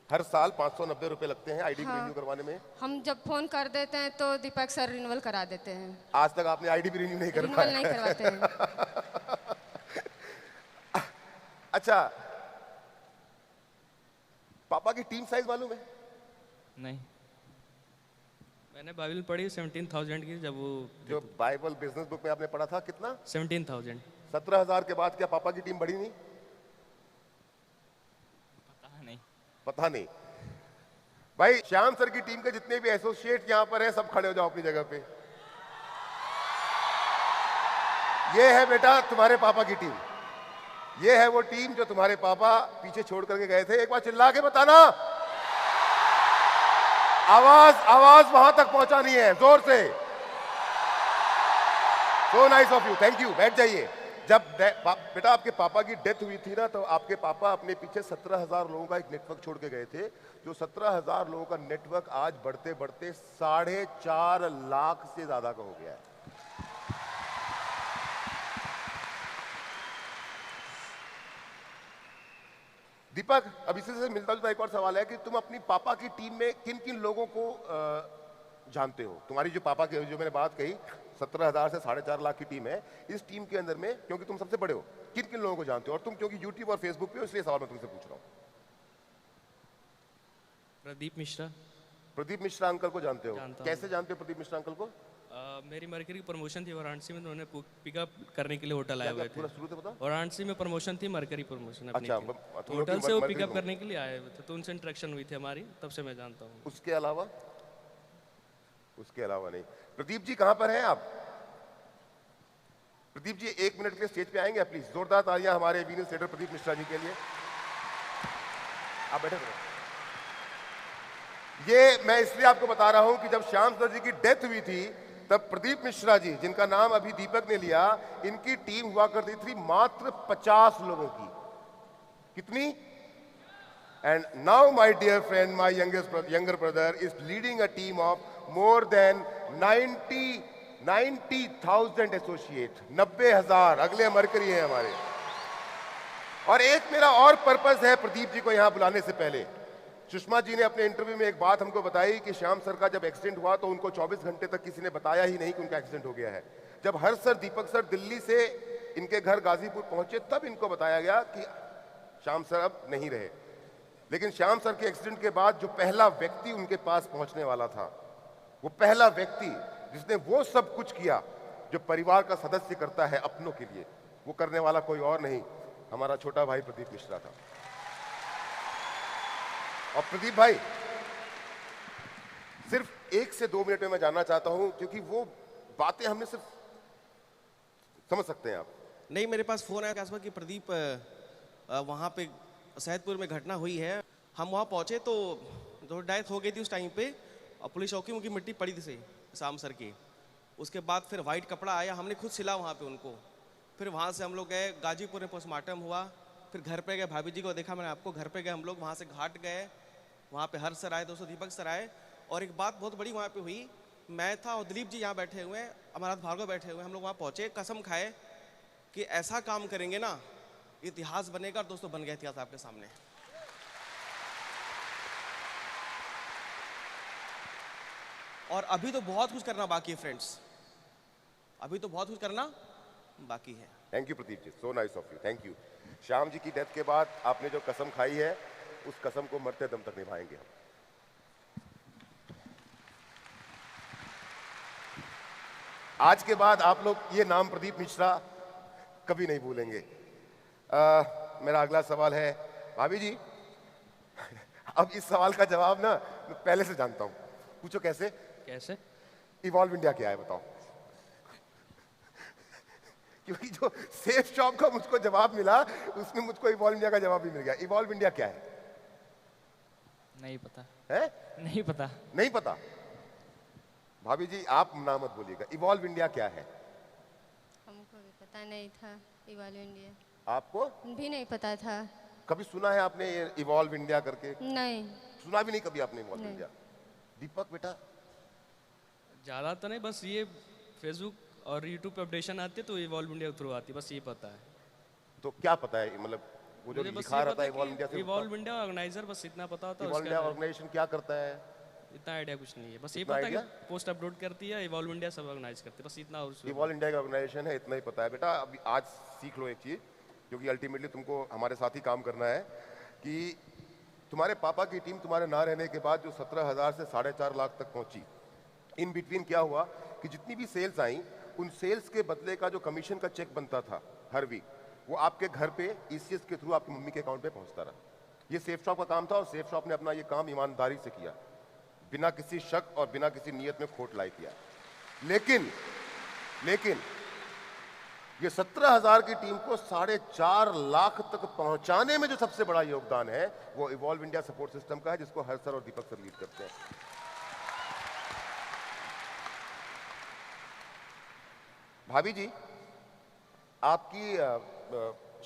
हर साल 590 रुपए लगते हैं आईडी रिन्यू करवाने में। हम जब फोन कर देते हैं तो दीपक सर रिन्यूअल करा देते हैं। आज तक आपने आईडी भी रिन्यू नहीं कर रिन्यूअल पाया। नहीं करवाते हैं। अच्छा, पापा की टीम साइज मालूम है? नहीं, मैंने बाइबल पढ़ी 17,000 की। जब वो जो बाइबल बिजनेस बुक में आपने पढ़ा था कितना? 17,000। 17,000 के बाद क्या पापा की टीम बढ़ी नहीं? पता नहीं। पता नहीं। भाई श्याम सर की टीम के जितने भी एसोसिएट यहाँ पर हैं, सब खड़े हो जाओ अपनी जगह पे। ये है बेटा तुम्हारे पापा की टीम। ये है वो टीम जो तुम्हारे पापा पीछे छोड़ करके गए थे। एक बार चिल्ला के बताना। आवाज वहां तक पहुंचानी है, जोर से। सो nice of you, thank you. बैठ जाइए। जब बेटा आपके पापा की डेथ हुई थी ना, तो आपके पापा अपने पीछे 17,000 लोगों का एक नेटवर्क छोड़ के गए थे। जो 17,000 लोगों का नेटवर्क आज बढ़ते बढ़ते 4.5 लाख से ज्यादा का हो गया है। दीपक, अब इसी से मिलता जुलता एक और सवाल है कि तुम अपनी पापा की टीम में किन किन लोगों को जानते हो? तुम्हारी जो पापा की जो मैंने बात कही 17,000 से 4.5 लाख की टीम है, इस टीम के अंदर में क्योंकि तुम सबसे बड़े हो, किन किन लोगों को जानते हो? और तुम क्योंकि यूट्यूब और फेसबुक पे हो, इसलिए सवाल मैं तुमसे पूछ रहा हूँ। प्रदीप मिश्रा। प्रदीप मिश्रा अंकल को जानते हो? जानता हूँ। कैसे जानते हो प्रदीप मिश्रा अंकल को? मेरी मरकरी की प्रमोशन थी वाराणसी में, उन्होंने पिकअप करने के लिए होटल आए हुए थे। पूरा शुरू से बताओ। वाराणसी में प्रमोशन थी, मरकरी प्रमोशन अपनी अच्छा, थी। तुम लोग की होटल से वो मरकरी पिकअप में। करने के लिए आए हुए थे, तो उनसे इंटरेक्शन हुई थी हमारी, तब से मैं जानता हूँ। उसके अलावा नहीं। प्रदीप जी कहां पर हैं आप? प्रदीप जी 1 मिनट के लिए स्टेज पे आएंगे प्लीज? जोरदार तालियां हमारे वीनस लीडर प्रदीप मिश्रा जी के लिए। आप बैठे रहो। ये मैं इसलिए आपको बता रहा हूं कि जब श्याम सर जी की डेथ हुई थी, तब प्रदीप मिश्रा जी, जिनका नाम अभी दीपक ने लिया, इनकी टीम हुआ करती थी मात्र 50 लोगों की। कितनी? And now my dear friend, my younger brother is leading a team of more than 90,000 associate. 90,000 अगले मरकरी हैं हमारे। और एक मेरा और पर्पस है प्रदीप जी को यहां बुलाने से पहले। सुषमा जी ने अपने इंटरव्यू में एक बात हमको बताई कि श्याम सर का जब एक्सीडेंट हुआ तो उनको 24 घंटे तक किसी ने बताया ही नहीं कि उनका एक्सीडेंट हो गया है। जब हर सर दीपक सर दिल्ली से इनके घर गाजीपुर पहुंचे, तब इनको बताया गया कि श्याम सर अब नहीं रहे। लेकिन श्याम सर के एक्सीडेंट के बाद जो पहला व्यक्ति उनके पास पहुंचने वाला था, वो पहला व्यक्ति जिसने वो सब कुछ किया जो परिवार का सदस्य करता है अपनों के लिए, वो करने वाला कोई और नहीं, हमारा छोटा भाई प्रदीप मिश्रा था। और प्रदीप भाई, सिर्फ 1 से 2 मिनट में मैं जानना चाहता हूं, क्योंकि वो बातें हमने सिर्फ समझ सकते हैं आप। नहीं, मेरे पास फोन आया आसपास कि प्रदीप वहाँ पे सैदपुर में घटना हुई है। हम वहाँ पहुँचे तो डेथ हो गई थी उस टाइम पे, और पुलिस चौकी उनकी मिट्टी पड़ी थी शाम सर की। उसके बाद फिर वाइट कपड़ा आया, हमने खुद सिला वहाँ पे उनको। फिर वहाँ से हम लोग गए गाजीपुर में, पोस्टमार्टम हुआ। फिर घर पे गए, भाभी जी को देखा मैंने आपको, घर पे गए हम लोग। वहाँ से घाट गए, वहाँ पे हर्ष सर आए, दोस्तों दीपक सर आए। और एक बात बहुत बड़ी वहाँ पे हुई, मैं था और दिलीप जी यहाँ बैठे हुए हैं, अमरनाथ भार्गव बैठे हुए हैं। हम लोग वहाँ पहुँचे, कसम खाए कि ऐसा काम करेंगे ना, इतिहास बनेगा। और दोस्तों बन गया इतिहास आपके सामने। और अभी तो बहुत कुछ करना बाकी है फ्रेंड्स, अभी तो बहुत कुछ करना बाकी है। Thank you Pradeep ji, so nice of you, thank you. Shyam ji की डेथ के बाद आपने जो कसम खाई है उस कसम को मरते दम तक निभाएंगे हम। आज के बाद आप लोग ये नाम प्रदीप मिश्रा कभी नहीं भूलेंगे। मेरा अगला सवाल है भाभी जी। अब इस सवाल का जवाब ना मैं पहले से जानता हूं, पूछो कैसे? कैसे? इवॉल्व इंडिया क्या है बताओ? क्योंकि जो सेफ शॉप का मुझको जवाब मिला उसमें मुझको इवॉल्व इंडिया का जवाब भी मिल गया। इवॉल्व इंडिया क्या है? नहीं पता है? नहीं पता। नहीं पता? भाभी जी आप ना मत बोलिएगा, इवॉल्व इंडिया क्या है? हमको भी पता नहीं था इवॉल्व इंडिया। आपको भी नहीं पता था। कभी सुना है आपने ये इवॉल्व इंडिया करके? नहीं। सुना भी नहीं कभी आपने इवॉल्व नहीं। इंडिया? दीपक बेटा ज़्यादा तो नहीं, बस ये फेसबुक और यूट्यूब पे अपडेशन आती है तो इवॉल्व इंडिया थ्रू आती है, बस ये पता है। तो क्या पता है, मतलब वो जो मुझे बस लिखा ये रहता पता है है इवॉल्व इंडिया कि से? इवॉल्व इंडिया ऑर्गेनाइजर, बस इतना पता होता है। इवॉल्व इंडिया ऑर्गेनाइजेशन क्या करता है? इतना आइडिया कुछ नहीं है, बस ये इतना पता है idea? कि पोस्ट अपलोड करती है, इवॉल्व इंडिया सब ऑर्गेनाइज करती है, बस इतना। और इवॉल्व इंडिया का ऑर्गेनाइजेशन है, इतना ही पता है बेटा। अभी आज सीख लो एक चीज, क्योंकि अल्टीमेटली तुमको हमारे साथ ही काम करना है, कि तुम्हारे पापा की टीम तुम्हारे ना रहने के बाद जो 17,000 से 4.5 लाख तक पहुंची, इन बिटवीन क्या हुआ कि जितनी भी सेल्स आई उन सेल्स के बदले का जो कमीशन का चेक बनता था हर वीक, वो आपके घर पे ईसीएस के थ्रू आपकी मम्मी के अकाउंट पे पहुंचता रहा। ये सेफ शॉप का काम था और सेफ शॉप ने अपना ये काम ईमानदारी से किया, बिना किसी शक और बिना किसी नियत में खोट लाई किया। लेकिन ये 17,000 की टीम को 4.5 लाख तक पहुंचाने में जो सबसे बड़ा योगदान है वो इवॉल्व इंडिया सपोर्ट सिस्टम का है, जिसको हर सर और दीपक सर लीड करते हैं। भाभी जी आपकी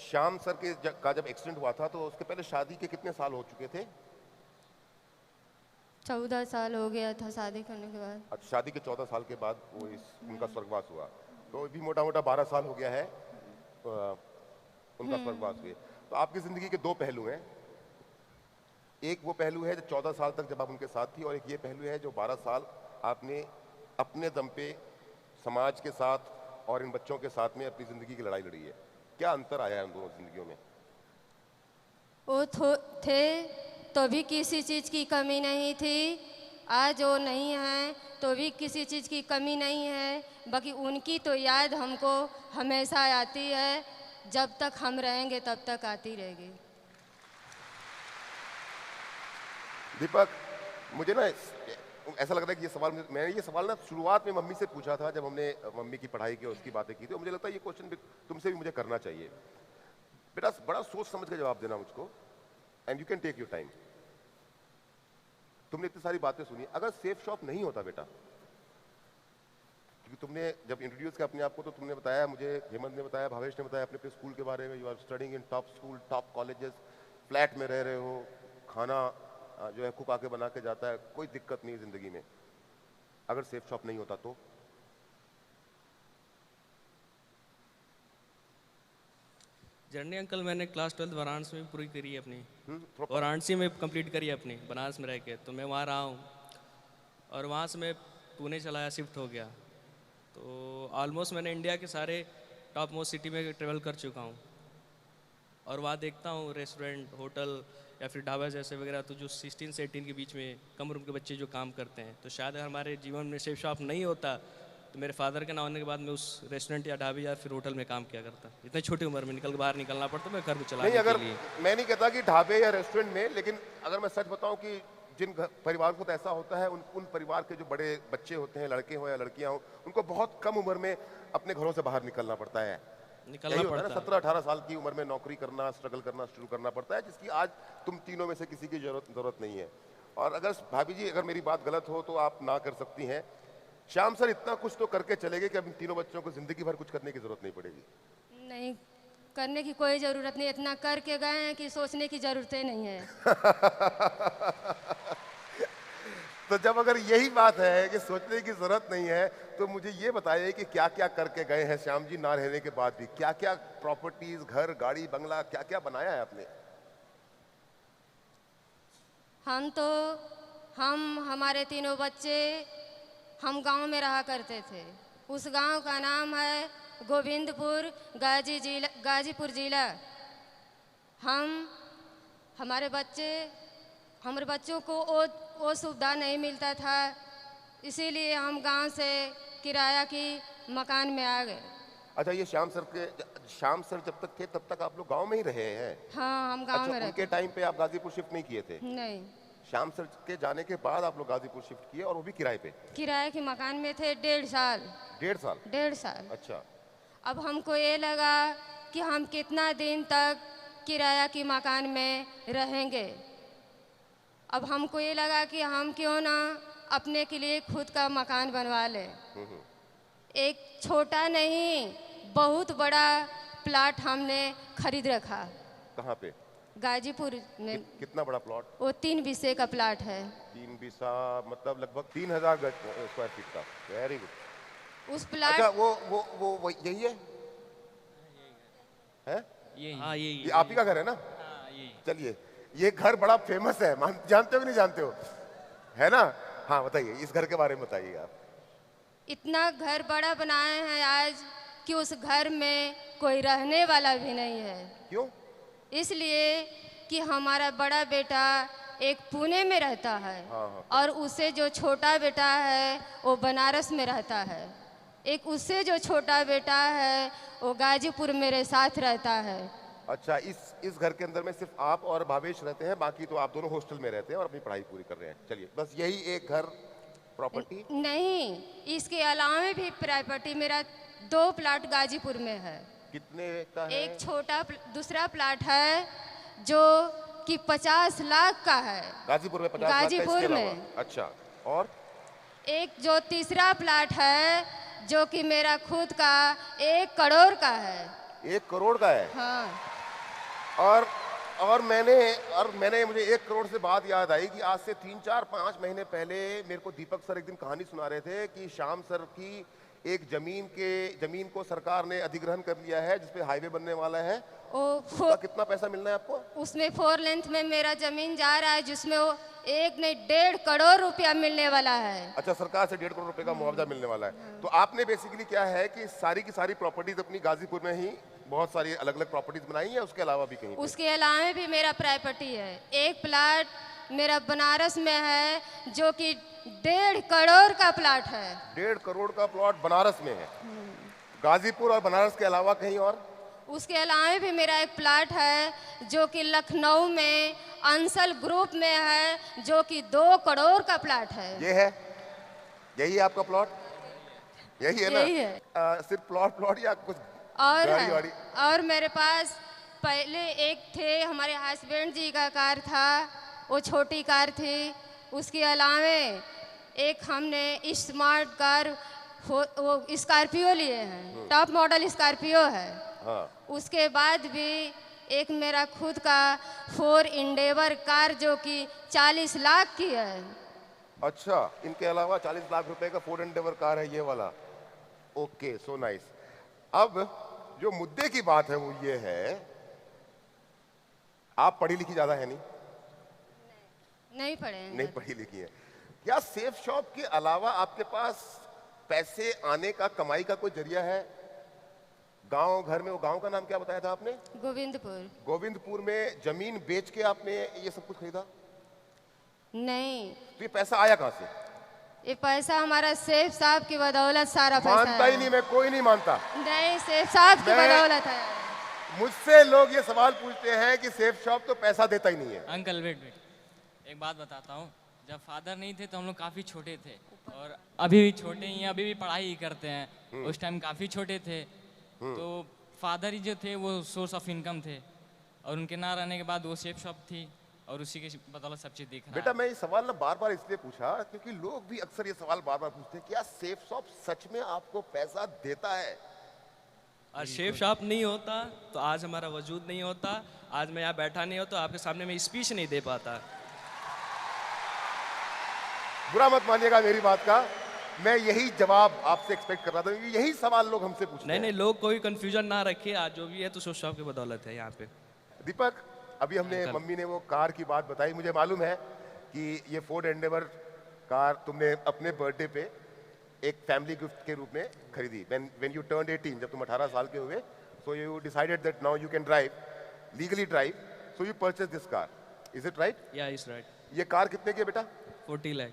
श्याम सर का जब एक्सीडेंट हुआ था तो उसके पहले शादी के कितने साल हो चुके थे? 14 साल हो गया था शादी करने के बाद। अच्छा, शादी के 14 साल के बाद वो उनका स्वर्गवास हुआ, तो भी मोटा मोटा 12 साल हो गया है उनका स्वर्गवास हुए। तो आपकी जिंदगी के दो पहलू हैं, एक वो पहलू है जो 14 साल तक जब आप उनके साथ थी, और एक ये पहलू है जो 12 साल आपने अपने दम पे समाज के साथ और इन बच्चों के साथ में अपनी जिंदगी की लड़ाई लड़ी है। क्या अंतर आया है उन दोनों जिंदगियों में? वो थे तो भी किसी चीज़ की कमी नहीं थी, आज वो नहीं है तो भी किसी चीज़ की कमी नहीं है, बाकी उनकी तो याद हमको हमेशा आती है, जब तक हम रहेंगे तब तक आती रहेगी। दीपक मुझे ना ऐसा लग रहा है कि ये सवाल मैंने ये सवाल ना शुरुआत में मम्मी से पूछा था, जब हमने मम्मी की पढ़ाई की और उसकी बातें की थी, तो मुझे लगता है ये क्वेश्चन तुमसे भी मुझे करना चाहिए। बेटा बड़ा सोच समझ के जवाब देना मुझको, and you can take your time. तुमने इतनी सारी बातें सुनी, अगर सेफ शॉप नहीं होता बेटा, क्योंकि तुमने जब इंट्रोड्यूस किया अपने आप को तो तुमने बताया, मुझे हेमंत ने बताया, भावेश ने बताया अपने स्कूल के बारे में, you are studying in top school, top colleges, flat में रह रहे हो, खाना जो है कुक आके बना के जाता है, कोई दिक्कत नहीं जिंदगी में। अगर सेफ शॉप नहीं होता तो? जर्नी अंकल मैंने क्लास 12 वाराणसी में पूरी करी है अपनी, वाराणसी में कंप्लीट करी है अपनी, बनारस में रह के। तो मैं वहाँ रहा हूँ और वहाँ से मैं पुणे चलाया, शिफ्ट हो गया। तो ऑलमोस्ट मैंने इंडिया के सारे टॉप मोस्ट सिटी में ट्रेवल कर चुका हूँ, और वहाँ देखता हूँ रेस्टोरेंट, होटल या फिर ढाबा जैसे वगैरह, तो जो 16 से 18 के बीच में कम उम्र के बच्चे जो काम करते हैं, तो शायद अगर हमारे जीवन में सेफ शॉप नहीं होता तो मेरे फादर के ना होने के बाद मैं उस रेस्टोरेंट या ढाबे या फिर होटल में काम किया करता। इतनी छोटी उम्र में बाहर निकलना पड़ता मैं घर को चलाने नहीं, अगर के लिए। मैं नहीं कहता कि ढाबे या रेस्टोरेंट में, लेकिन अगर मैं सच बताऊं कि जिन परिवार को तो ऐसा होता है, उन परिवार के जो बड़े बच्चे होते हैं, लड़के हो या लड़कियां हो, उनको बहुत कम उम्र में अपने घरों से बाहर निकलना पड़ता है। निकलना पड़ता है 17-18 साल की उम्र में नौकरी करना, स्ट्रगल करना शुरू करना पड़ता है, जिसकी आज तुम तीनों में से किसी की जरूरत नहीं है। और अगर भाभी जी अगर मेरी बात गलत हो तो आप ना कर सकती हैं, श्याम सर इतना कुछ तो करके चले गए कि अब इन तीनों बच्चों को जिंदगी भर कुछ करने की जरूरत नहीं पड़ेगी। नहीं करने की कोई ज़रूरत नहीं, इतना करके गए हैं कि सोचने की ज़रूरत ही नहीं है। तो जब अगर यही बात है कि सोचने की जरूरत नहीं है, तो मुझे ये बताइए कि क्या क्या करके गए हैं श्याम जी ना रहने के बाद भी? क्या क्या प्रॉपर्टीज, घर, गाड़ी, बंगला, क्या क्या बनाया है आपने? हम हमारे तीनों बच्चे हम गांव में रहा करते थे। उस गांव का नाम है गोविंदपुर, गाजीपुर जिला। हमारे बच्चों को वो सुविधा नहीं मिलता था, इसीलिए हम गांव से किराया की मकान में आ गए। अच्छा, ये श्याम सर जब तक थे तब तक आप लोग गांव में ही रहे हैं? हाँ, हम गांव में रहते। उनके टाइम पे आप गाजीपुर शिफ्ट नहीं किए थे? नहीं। श्याम सर के जाने के बाद आप लोग गाजीपुर शिफ्ट किए, और वो भी किराए पे? किराए के मकान में थे 1.5 साल। 1.5 साल? अच्छा। अब हमको ये लगा कि हम कितना दिन तक किराया की मकान में रहेंगे। अब हमको ये लगा कि हम क्यों ना अपने के लिए खुद का मकान बनवा लें। एक छोटा नहीं, बहुत बड़ा प्लाट हमने खरीद रखा। कहाँ पे? गाजीपुर में। कितना बड़ा प्लॉट? वो 3 बीसे का प्लाट है। 3 बीसा मतलब लगभग 3000 स्क्वायर फीट का। Very good. उस प्लाट। अच्छा, वो यही है? हैं? हाँ, ये आप ही का घर है ना? चलिए, ये घर बड़ा फेमस है, जानते हो कि नहीं जानते हो? है ना? हाँ, बताइए, इस घर के बारे में बताइए आप। इतना घर बड़ा बनाए हैं आज कि उस घर में कोई रहने वाला भी नहीं है। क्यों? इसलिए कि हमारा बड़ा बेटा एक पुणे में रहता है। हाँ। और उससे जो छोटा बेटा है वो बनारस में रहता है। एक उससे जो छोटा बेटा है वो गाजीपुर मेरे साथ रहता है। अच्छा, इस घर के अंदर में सिर्फ आप और भावेश रहते हैं, बाकी तो आप दोनों हॉस्टल में रहते हैं और अपनी पढ़ाई पूरी कर रहे हैं। चलिए, बस यही एक घर प्रॉपर्टी? नहीं, इसके अलावा भी प्रॉपर्टी मेरा 2 प्लाट गाजीपुर में है। कितने का है? एक छोटा दूसरा प्लाट है जो कि 50 लाख का है। गाजीपुर में 50 लाख का? गाजीपुर में। अच्छा, और और जो तीसरा प्लाट है जो कि मेरा खुद का 1 करोड़ का है। 1 करोड़ का है? हाँ। और मैंने मुझे 1 करोड़ से बात याद आई कि आज से 3-4-5 महीने पहले मेरे को दीपक सर एक दिन कहानी सुना रहे थे कि श्याम सर की एक जमीन को सरकार ने अधिग्रहण कर लिया है, जिसपे हाईवे बनने वाला है। उसका कितना पैसा मिलना है आपको? उसमें 4 लेंथ में मेरा जमीन जा रहा है, जिसमें वो 1 नहीं 1.5 करोड़ रुपया मिलने वाला है। अच्छा, सरकार से 1.5 करोड़ रुपए का मुआवजा मिलने वाला है। तो आपने बेसिकली क्या है कि सारी की सारी प्रॉपर्टीज अपनी गाजीपुर में ही बहुत सारी अलग अलग प्रॉपर्टीज बनाई है, उसके अलावा भी कहीं? उसके अलावा भी मेरा प्रॉपर्टी है। एक प्लाट मेरा बनारस में है जो कि 1.5 करोड़ का प्लाट है। 1.5 करोड़ का प्लॉट बनारस में है? गाजीपुर और बनारस के अलावा कहीं और? उसके अलावा भी मेरा एक प्लाट है जो कि लखनऊ में अंसल ग्रुप में है, जो कि 2 करोड़ का प्लाट है। ये है? यही है आपका प्लॉट? यही है ना? यही है। सिर्फ प्लॉट या कुछ और गाड़ी है। वाड़ी? और मेरे पास पहले एक थे, हमारे हस्बैंड जी का कार था, वो छोटी कार थी। उसके अलावा एक हमने स्मार्ट कार वो स्कॉर्पियो लिए हैं, टॉप मॉडल स्कॉर्पियो है। हाँ। उसके बाद भी एक मेरा खुद का 4 इंडेवर कार जो कि 40 लाख की है। अच्छा, इनके अलावा 40 लाख रुपए का 4 एंडेवर कार है ये वाला? Okay, so nice. अब जो मुद्दे की बात है वो ये है, आप पढ़ी लिखी ज्यादा है? नहीं पढ़े हैं। नहीं पढ़ी लिखी है। क्या सेफ शॉप के अलावा आपके पास पैसे आने का, कमाई का कोई जरिया है? गांव घर में, वो गांव का नाम क्या बताया था आपने? गोविंदपुर। गोविंदपुर में जमीन बेच के आपने ये सब कुछ खरीदा? नहीं। तो ये पैसा आया कहां से? ये पैसा हमारा सेठ साहब की बदौलत सारा पैसा मानता ही नहीं, मैं कोई नहीं मानता। नहीं, सेठ साहब की बदौलत है। मुझसे लोग ये सवाल पूछते हैं कि सेफ शॉप तो पैसा देता ही नहीं है। अंकल वेट, एक बात बताता हूँ। जब फादर नहीं थे तो हम लोग काफ़ी छोटे थे, और अभी भी छोटे ही हैं, अभी भी पढ़ाई ही करते हैं। उस टाइम काफ़ी छोटे थे, तो फादर ही जो थे वो सोर्स ऑफ इनकम थे, और उनके ना रहने के बाद वो सेफ शॉप थी, और उसी के बदौलत सब चीज़ दिख रहा है। बेटा, मैं ये सवाल ना बार बार इसलिए पूछा क्योंकि लोग भी अक्सर ये सवाल बार बार पूछते हैं, क्या सेफ शॉप सच में आपको पैसा देता है? और सेफ शॉप नहीं होता तो आज हमारा वजूद नहीं होता, आज मैं यहाँ बैठा नहीं होता, आपके सामने मैं स्पीच नहीं दे पाता। बुरा मत मानिएगा मेरी बात का, मैं यही जवाब आपसे एक्सपेक्ट कर रहा था, क्योंकि यही सवाल लोग हमसे पूछते हैं। नहीं, लोग कोई कंफ्यूजन ना रखे, आज जो भी है तो सेफ शॉप की बदौलत है यहाँ पे। दीपक, अभी हमने, मम्मी ने वो कार की बात बताई, मुझे मालूम है कि ये फोर्ड एंडेवर कार तुमने अपने बर्थडे पे एक फैमिली गिफ्ट के रूप में खरीदी व्हेन यू टर्न्ड 18, जब तुम 18 साल के हुए, so you decided that now you can drive, legally drive, so you purchase this car, is it right? या इज राइट। ये कार कितने की है बेटा? 40 लाख।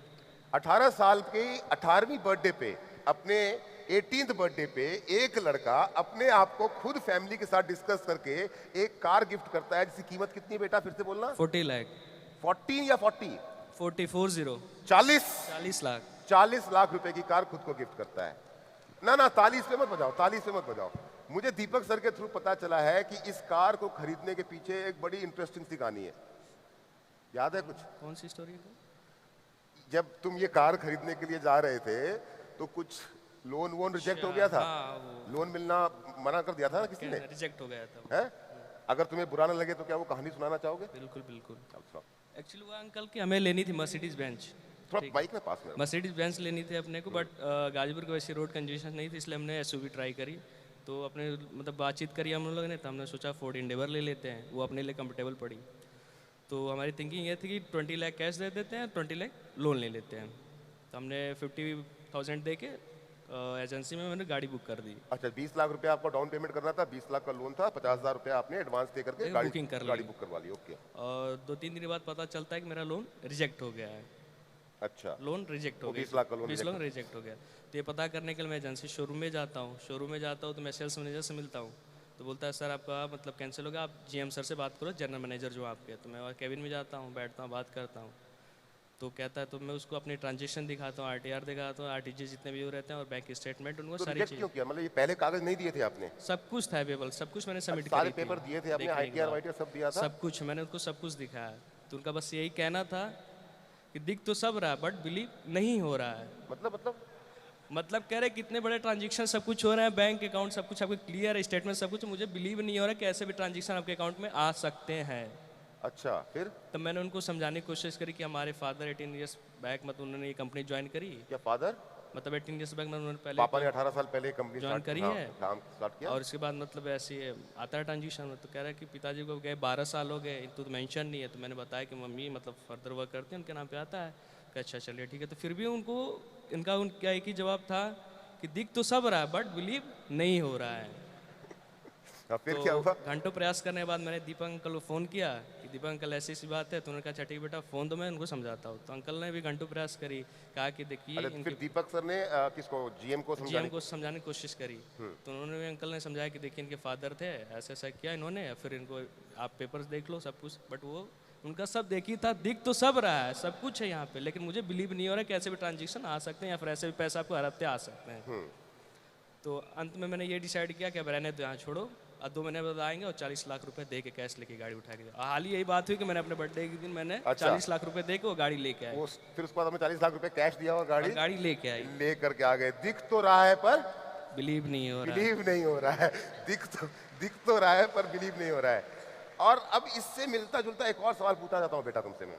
18 साल की 18वीं बर्थडे पे, अपने 18th बर्थडे पे एक लड़का अपने आप को खुद फैमिली के साथ डिस्कस करके एक कार गिफ्ट करता है जिसकी कीमत कितनी है बेटा, फिर से बोलना? 40 लाख। 14 या 40? 40 40 लाख। 40 लाख रुपए की कार खुद को गिफ्ट करता है। ना तालीस पे मत बजाओ, तालीस पे मत बजाओ। मुझे दीपक सर के थ्रू पता चला है कि इस कार को खरीदने के पीछे एक बड़ी इंटरेस्टिंग सी कहानी है, याद है कुछ? कौन सी स्टोरी है? जब तुम ये कार खरीदने के लिए जा रहे थे तो कुछ लोन वोन रिजेक्ट हो गया था। लोन मिलना मना कर दिया था ना किसी ने? रिजेक्ट हो गया था। है? अगर तुम्हें बुरा ना लगे तो क्या वो कहानी सुनाना चाहोगे? बिल्कुल बिल्कुल। एक्चुअली वो अंकल की हमें लेनी थी मर्सिडीज बेंच। थोड़ा बाइक में पास में। मर्सिडीज बेंच लेनी थी अपने को, बट गाजीपुर के वैसे रोड कंजेशन नहीं थी, इसलिए हमने एसयूवी ट्राई करी। तो अपने मतलब बातचीत करी हम लोगों ने, तो हमने सोचा फोर्ड इंडेवर ले लेते हैं, वो अपने लिए कंफर्टेबल पड़ी। तो हमारी थिंकिंग ये थी कि 20 लाख कैश दे देते हैं, 20 लाख लोन ले लेते हैं। तो हमने 50,000 दे के एजेंसी में मैंने गाड़ी बुक कर दी। अच्छा, 20 लाख रुपए आपको डाउन पेमेंट करना था, 20 लाख का लोन था, 50,000 रुपए आपने एडवांस पे करके गाड़ी बुक करवा ली। ओके। और 2-3 दिन बाद पता चलता है कि मेरा लोन रिजेक्ट हो गया है। अच्छा, लोन रिजेक्ट हो गया, 20 लाख का लोन रिजेक्ट हो गया। तो ये पता करने के लिए मैं एजेंसी शोरूम में जाता हूँ, तो मैं सेल्स मैनेजर से मिलता हूँ। तो बोलता है सर आपका मतलब कैंसिल हो गया, आप जीएम सर से बात करो, जनरल मैनेजर जो आपके। तो मैं केबिन में जाता हूँ, बैठता हूँ, बात करता हूँ। तो कहता है, तो मैं उसको अपनी ट्रांजेक्शन दिखाता हूँ, आरटीआर दिखाता हूँ, आरटीजी जितने भी रहते हैं और बैंक स्टेटमेंट, उनको तो सारी चीज़। क्यों किया? मतलब ये पहले कागज नहीं दिए थे आपने? सब कुछ था अवेलेबल, सब कुछ मैंने सबमिट सारे पेपर दिए थे आपने, आईटीआर वाईटीआर सब दिया था? सब कुछ मैंने उनको सब कुछ दिखाया। तो उनका बस यही कहना था कि दिख तो सब रहा है बट बिलीव नहीं हो रहा है। मतलब कह रहे कितने बड़े ट्रांजेक्शन सब कुछ हो रहे हैं, बैंक अकाउंट सब कुछ आपके क्लियर है, स्टेटमेंट सब कुछ, मुझे बिलीव नहीं हो रहा है कि ऐसे भी ट्रांजेक्शन आपके अकाउंट में आ सकते हैं। अच्छा, फिर? तब मैंने उनको समझाने की कोशिश करी कि हमारे फादर 18 ईयर्स बैक मतलब उन्होंने ये कंपनी ज्वाइन करी। क्या फादर? मतलब 18 ईयर्स बैक उन्होंने पहले पापा ने 18 साल पहले कंपनी ज्वाइन करी है, काम स्टार्ट किया। और इसके बाद मतलब ऐसे आता है ट्रांजेक्शन। तो कह रहा है कि पिताजी को गए 12 साल हो गए, तो मेंशन नहीं है। तो मैंने बताया कि मम्मी मतलब फर्दर वर्क करते हैं, उनके नाम पे आता है। कि अच्छा चलिए ठीक है। तो फिर भी उनको उनका एक ही जवाब था कि दिख तो सब रहा है बट बिलीव नहीं हो रहा है। फिर तो क्या हुआ? घंटों प्रयास करने के बाद मैंने दीपक अंकल को फ़ोन किया कि दीपक अंकल ऐसी सी बात है। तो उन्होंने कहा अच्छा ठीक बेटा फ़ोन दो, मैं उनको समझाता हूँ। तो अंकल ने भी घंटों प्रयास करी, कहा कि देखिए फिर दीपक सर ने किसको, जीएम को समझाने की कोशिश करी। तो उन्होंने भी अंकल ने समझाया कि देखिए इनके फादर थे, ऐसा ऐसा किया इन्होंने, फिर इनको आप पेपर्स देख लो सब कुछ। बट वो उनका सब देखी था, दिख तो सब रहा है, सब कुछ है यहाँ पे, लेकिन मुझे बिलीव नहीं हो रहा कि ऐसे भी ट्रांजेक्शन आ सकते हैं या फिर ऐसे भी पैसा आपको हर हफ्ते आ सकते हैं। तो अंत में मैंने ये डिसाइड किया कि अब रहने तो यहाँ छोड़ो, और 2 महीने बाद आएंगे और 40 लाख रुपए दे के कैश लेके गाड़ी उठा के। हाल ही यही बात हुई कि मैंने अपने बर्थडे के दिन मैंने 40 लाख रुपए दे के वो गाड़ी लेके आया। फिर उसके बाद हमें 40 लाख रुपए कैश दिया और गाड़ी लेके आई, लेकर के आ गए। दिख तो रहा है पर बिलीव नहीं हो रहा है। दिख तो रहा है पर बिलीव नहीं हो रहा है। और अब इससे मिलता जुलता एक और सवाल पूछना चाहता हूँ बेटा तुमसे मैं।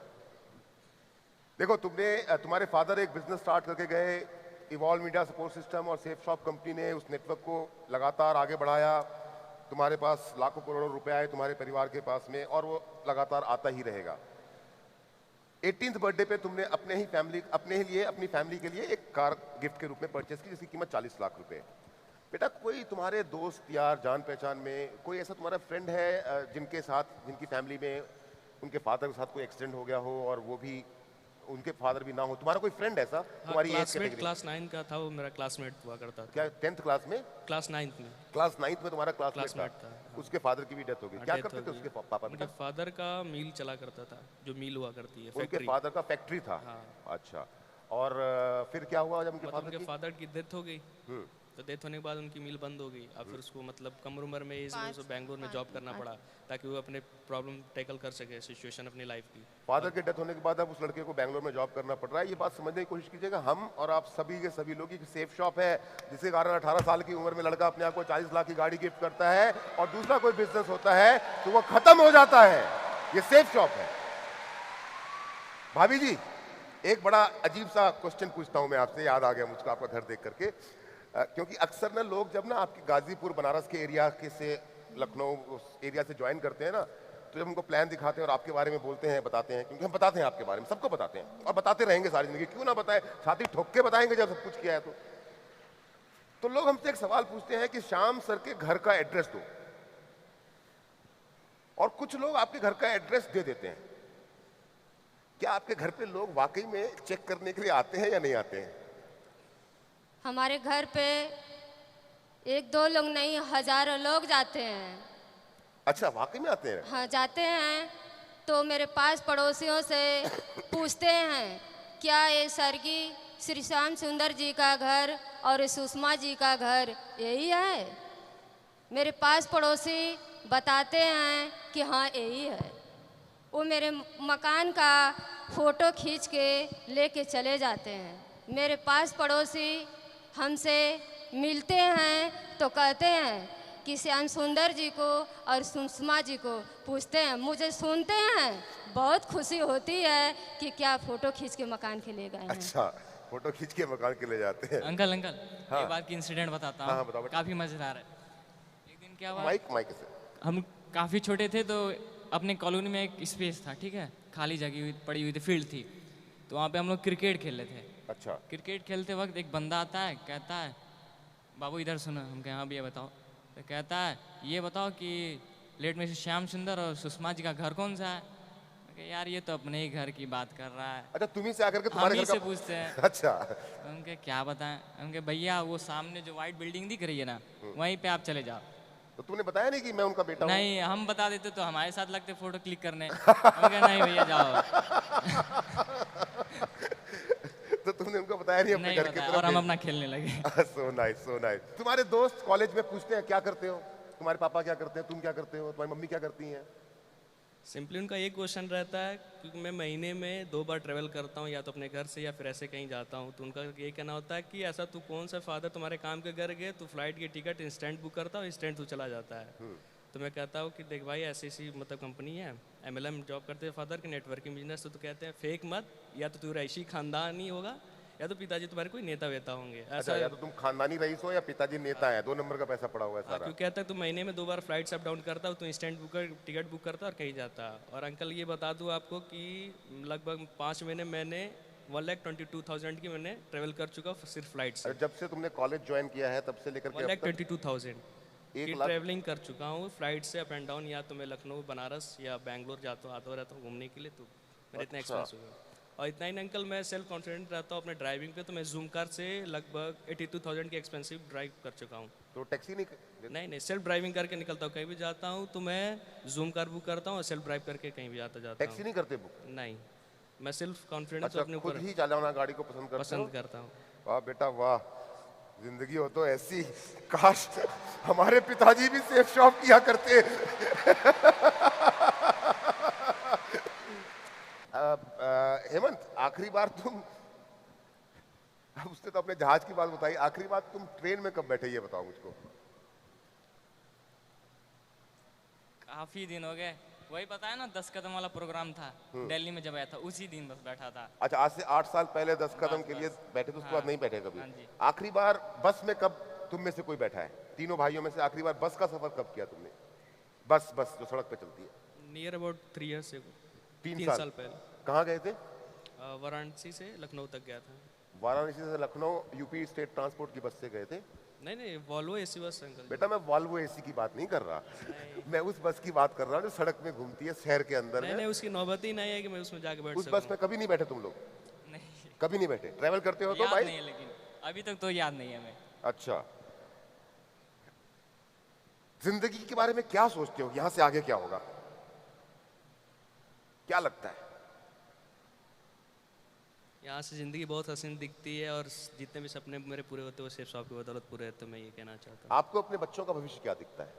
देखो, तुम्हारे फादर एक बिजनेस स्टार्ट करके गए, इवॉल्व मीडिया सपोर्ट सिस्टम और सेफ शॉप कंपनी ने उस नेटवर्क को लगातार आगे बढ़ाया। तुम्हारे पास लाखों करोड़ों रुपए आए तुम्हारे परिवार के पास में, और वो लगातार आता ही रहेगा। 18th बर्थडे पे तुमने अपने ही लिए अपनी फैमिली के लिए एक कार गिफ्ट के रूप में परचेस की जिसकी कीमत 40 लाख रुपए। बेटा, कोई तुम्हारे दोस्त यार जान पहचान में कोई ऐसा तुम्हारा फ्रेंड है जिनकी फैमिली में उनके फादर के साथ कोई एक्सीडेंट हो गया हो और वो भी उनके फादर भी ना हो? तुम्हारा कोई फ्रेंड ऐसा तुम्हारी क्लासमेट क्लास 9 का था, वो मेरा क्लासमेट हुआ करता था। क्या 10th क्लास में? क्लास 9th में। क्लास 9th में तुम्हारा क्लासमेट था। उसके फादर की भी डेथ हो गई। क्या करते थे उसके पापा? उनके फादर का मिल चला करता था, जो मिल हुआ करती है, उनके फादर का फैक्ट्री था। अच्छा, और फिर क्या हुआ जब उनके फादर की डेथ हो गई? तो डेथ होने के बाद उनकी मिल बंद हो गई। अब फिर उसको मतलब कम उम्र में उसको बैंगलोर में जॉब करना पड़ा ताकि वो अपने प्रॉब्लम टैकल कर सके, सिचुएशन अपनी लाइफ की। फादर के डेथ होने के बाद अब उस लड़के को बैंगलोर में जॉब करना पड़ रहा है। ये बात समझने की कोशिश कीजिएगा, हम और आप सभी के सभी लोग, की सेफ शॉप है जिसके कारण 18 साल की उम्र में लड़का अपने आप को 40 लाख की गाड़ी गिफ्ट करता है और दूसरा कोई बिजनेस होता है तो वो खत्म हो जाता है। ये सेफ शॉप है। भाभी जी, एक बड़ा अजीब सा क्वेश्चन पूछता हूं मैं आपसे, याद आ गया मुझको आपका घर देख करके। क्योंकि अक्सर ना लोग जब ना आपके गाजीपुर बनारस के एरिया के से लखनऊ उस एरिया से ज्वाइन करते हैं ना, तो जब उनको प्लान दिखाते हैं और आपके बारे में बोलते हैं, बताते हैं, क्योंकि हम बताते हैं आपके बारे में, सबको बताते हैं और बताते रहेंगे सारी जिंदगी, क्यों ना बताएं, छाती ठोक के बताएंगे जब सब कुछ किया है तो लोग हमसे एक सवाल पूछते हैं कि श्याम सर के घर का एड्रेस दो, और कुछ लोग आपके घर का एड्रेस दे देते हैं। क्या आपके घर पे लोग वाकई में चेक करने के लिए आते हैं या नहीं आते हैं? हमारे घर पे एक दो लोग नहीं, हजारों लोग जाते हैं। अच्छा, वाकई में आते हैं? हाँ, जाते हैं। तो मेरे पास पड़ोसियों से पूछते हैं, क्या ये स्वर्गीय श्री श्याम सुंदर जी का घर और सुषमा जी का घर यही है? मेरे पास पड़ोसी बताते हैं कि हाँ यही है। वो मेरे मकान का फ़ोटो खींच के लेके चले जाते हैं। मेरे पास पड़ोसी हमसे मिलते हैं तो कहते हैं कि श्याम सुंदर जी को और सुषमा जी को पूछते हैं। मुझे सुनते हैं, बहुत खुशी होती है कि क्या फ़ोटो खींच के मकान के ले गए हैं। अच्छा, फोटो खींच के मकान के ले जाते हैं। अंकल हाँ। एक बात की इंसिडेंट बताता हाँ, हूँ। बताओ बेटा। काफ़ी मज़ेदार है। एक दिन क्या हुआ, माइक से। हम काफ़ी छोटे थे तो अपने कॉलोनी में एक स्पेस था, ठीक है, खाली जगह हुई पड़ी हुई थी, फील्ड थी। तो वहाँ पे हम लोग क्रिकेट खेल रहे थे। अच्छा, क्रिकेट खेलते वक्त एक बंदा आता है, कहता है बाबू इधर सुनो। हम कहे हाँ भैया बताओ। तो कहता है ये बताओ कि लेट में से श्याम सुंदर और सुषमा जी का घर कौन सा है? मैं कहा, यार ये तो अपने ही घर की बात कर रहा है। अच्छा, तुम्ही से आकर के हम तुम्हारे ही घर से का पूछते हैं। अच्छा, तो उनके क्या बताएं? उनके भैया वो सामने जो वाइट बिल्डिंग दिख रही है ना, वहीं पे आप चले जाओ। तो तुमने बताया नहीं कि मैं उनका बेटा हूँ? नहीं, हम बता देते तो हमारे साथ लगते फोटो क्लिक करने। हम कहे नहीं भैया जाओ। तो तुमने उनको बताया नहीं अपने नहीं घर की बताया तरफ? और हम अपना खेलने लगे। सो नाइस, सो नाइस। तुम्हारे दोस्त कॉलेज में पूछते हैं क्या करते हो, तुम्हारे पापा क्या करते हैं, तुम क्या करते हो, तुम्हारी मम्मी क्या करती हैं? सिंपली उनका ये क्वेश्चन रहता है, क्योंकि मैं महीने में 2 बार ट्रैवल करता हूँ, या तो अपने घर से या फिर ऐसे कहीं जाता हूँ। तो उनका ये कहना होता है कि ऐसा तू कौन सा फादर तुम्हारे काम के घर गए, तू फ्लाइट की टिकट इंस्टेंट बुक करता हो, इंस्टेंट तू चला जाता है। तो मैं कहता हूँ कि देख भाई ऐसी मतलब कंपनी है, MLM जॉब करते हैं फादर के, नेटवर्किंग बिजनेस। तो कहते हैं फेक मत, या तो तू रईसी खानदानी होगा या तो पिताजी तुम्हारे कोई नेता वेता होंगे। अच्छा, या तो तुम खानदानी रईस हो या पिताजी नेता है, 2 नंबर का पैसा पड़ा हुआ है सारा। क्यों कहता है तू महीने में 2 बार फ्लाइट्स अप डाउन करता हो, तो इंस्टेंट टिकट बुक करता और कहीं जाता। और अंकल ये बता दूं आपको कि लगभग 5 महीने मैंने 1,22,000 की मैंने ट्रेवल कर चुका हूँ सिर्फ फ्लाइट से। जब से तुमने कॉलेज ज्वाइन किया है तब से लेकर के अब तक 1,22,000 की 1 लाख? ट्रैवलिंग कर चुका हूँ फ्लाइट से अप एंड डाउन। या तो मैं लखनऊ, बनारस या बैंगलोर आता रहता हूँ घूमने के लिए। तो मेरा इतना अच्छा। एक्सपेंस हुआ। और इतना ही अंकल, मैं सेल्फ कॉन्फिडेंट रहता हूँ अपने ड्राइविंग पे। तो मैं जूम कार से लगभग 82,000 की एक्सपेंसिव ड्राइव कर चुका हूँ। तो टैक्सी नहीं सेल्फ ड्राइविंग करके निकलता हूँ। कहीं भी जाता हूँ तो मैं जूम कार बुक करता हूँ और सेल्फ ड्राइव करके कहीं भी जाता हूँ। टैक्सी नहीं करते बुक? नहीं, मैं सेल्फ कॉन्फिडेंस अच्छा, अपने खुद ऊपर ही चलाना गाड़ी को पसंद करते हो? पसंद करता हूँ। वाह बेटा वाह, जिंदगी हो तो ऐसी। काश हमारे पिताजी भी सेफ शॉप किया करते। हेमंत, आखिरी बार तुम, अब उसने तो अपने जहाज की बात बताई, आखिरी बार तुम ट्रेन में कब बैठे ये बताओ मुझको। काफी दिन हो गए। वही पता है ना 10 कदम वाला प्रोग्राम था दिल्ली में, जब आया था उसी दिन बस बैठा था। अच्छा, आज से 8 साल पहले 10 कदम बस, के लिए बस। बैठे थे, उसके हाँ। बाद नहीं बैठे कभी? हाँ जी। आखिरी बार बस में कब तुम में से कोई बैठा है? तीनों भाइयों में से आखिरी बार बस का सफर कब किया तुमने? बस जो सड़क पे चलती है। नियर अबाउट 3 ईयर्स एगो, 3 3 साल साल पहले। कहाँ गए थे? वाराणसी से लखनऊ तक गया था। वाराणसी से लखनऊ यूपी स्टेट ट्रांसपोर्ट की बस से गए थे? नहीं, वॉल्वो एसी बस अंकल। बेटा मैं वॉल्वो एसी की बात नहीं कर रहा, मैं उस बस की बात कर रहा हूँ जो सड़क में घूमती है शहर के अंदर नहीं, में। उसकी नौबत ही नहीं है कि मैं उसमें जाके बैठ उस बस सकूं। में कभी नहीं बैठे तुम लोग? नहीं, कभी नहीं बैठे? ट्रैवल करते हो तो याद भाई? नहीं है, लेकिन अभी तक तो याद नहीं है हमें। अच्छा, जिंदगी के बारे में क्या सोचते हो, यहाँ से आगे क्या होगा, क्या लगता है? यहाँ से ज़िंदगी बहुत हसीन दिखती है, और जितने भी सपने मेरे पूरे होते हैं वो सेफ शॉप की बदौलत पूरे होते हैं। मैं ये कहना चाहता हूँ। आपको अपने बच्चों का भविष्य क्या दिखता है?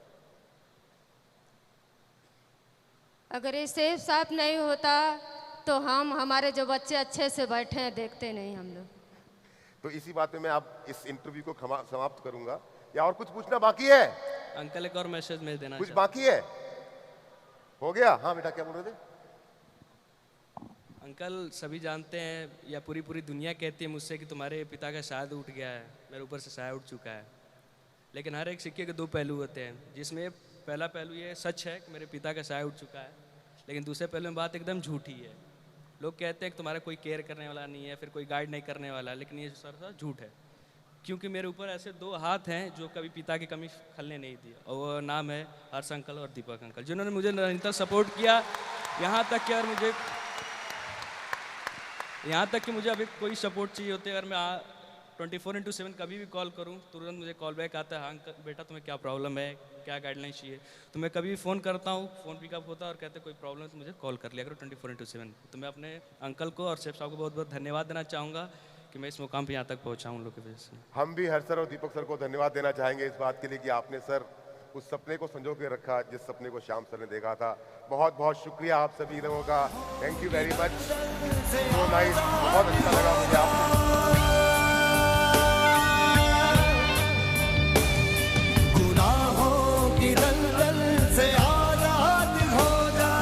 अगर ये सेफ साफ नहीं होता तो हम हमारे जो बच्चे अच्छे से बैठे हैं देखते नहीं हम लोग। तो इसी बात पे मैं आप इस इंटरव्यू को समाप्त करूंगा, या और कुछ पूछना बाकी है? अंकल एक और मैसेज मैं देना कुछ चाहता हूँ। बाकी है? हो गया? हाँ बेटा, क्या बोल रहे थे? अंकल सभी जानते हैं, या पूरी दुनिया कहती है मुझसे कि तुम्हारे पिता का शायद उठ गया है, मेरे ऊपर से शायद उठ चुका है। लेकिन हर एक सिक्के के 2 पहलू होते हैं, जिसमें पहला पहलू ये सच है कि मेरे पिता का शायद उठ चुका है, लेकिन दूसरे पहलू में बात एकदम झूठी है। लोग कहते हैं कि तुम्हारा कोई केयर करने वाला नहीं है, फिर कोई गाइड नहीं करने वाला, लेकिन ये सर झूठ है। क्योंकि मेरे ऊपर ऐसे 2 हाथ हैं जो कभी पिता की कमी खलने नहीं दी, और वो नाम है हर्ष अंकल और दीपक अंकल, जिन्होंने मुझे निरंतर सपोर्ट किया। यहाँ तक कि मुझे अभी कोई सपोर्ट चाहिए होते, अगर मैं 24/7 कभी भी कॉल करूं, तुरंत मुझे कॉल बैक आता है, हाँ अंकल बेटा तुम्हें क्या प्रॉब्लम है, क्या गाइडलाइन चाहिए। तो मैं कभी भी फ़ोन करता हूं, फ़ोन पिकअप होता है और कहते कोई प्रॉब्लम है तो मुझे कॉल कर लिया करो 24/7। तो मैं अपने अंकल को और शेफ साहब को बहुत बहुत धन्यवाद देना चाहूँगा कि मैं इस मुकाम पर यहाँ तक पहुँचा हूँ उन लोग की वजह से। हम भी हर्ष सर और दीपक सर को धन्यवाद देना चाहेंगे इस बात के लिए कि आपने सर उस सपने को संजो के रखा जिस सपने को श्याम सर ने देखा था। बहुत बहुत शुक्रिया आप सभी लोगों का, thank you very much, so nice, बहुत अच्छा लगा मुझे आपसे। गुनाहों की दलदल से आजाद हो जा,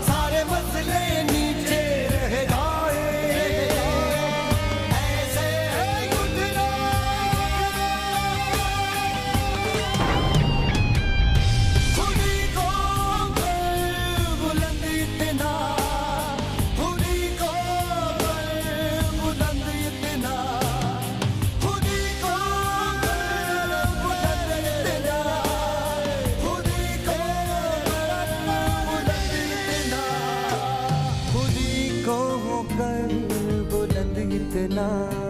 सारे मसले नीचे रह जाए, ऐसे उठना खुदी को बुलंद इतना, खुदी को बुलंद इतना, खुदी को बुलंद इतना, खुदी को बुलंद इतना, खुदी को होकर बुलंद इतना।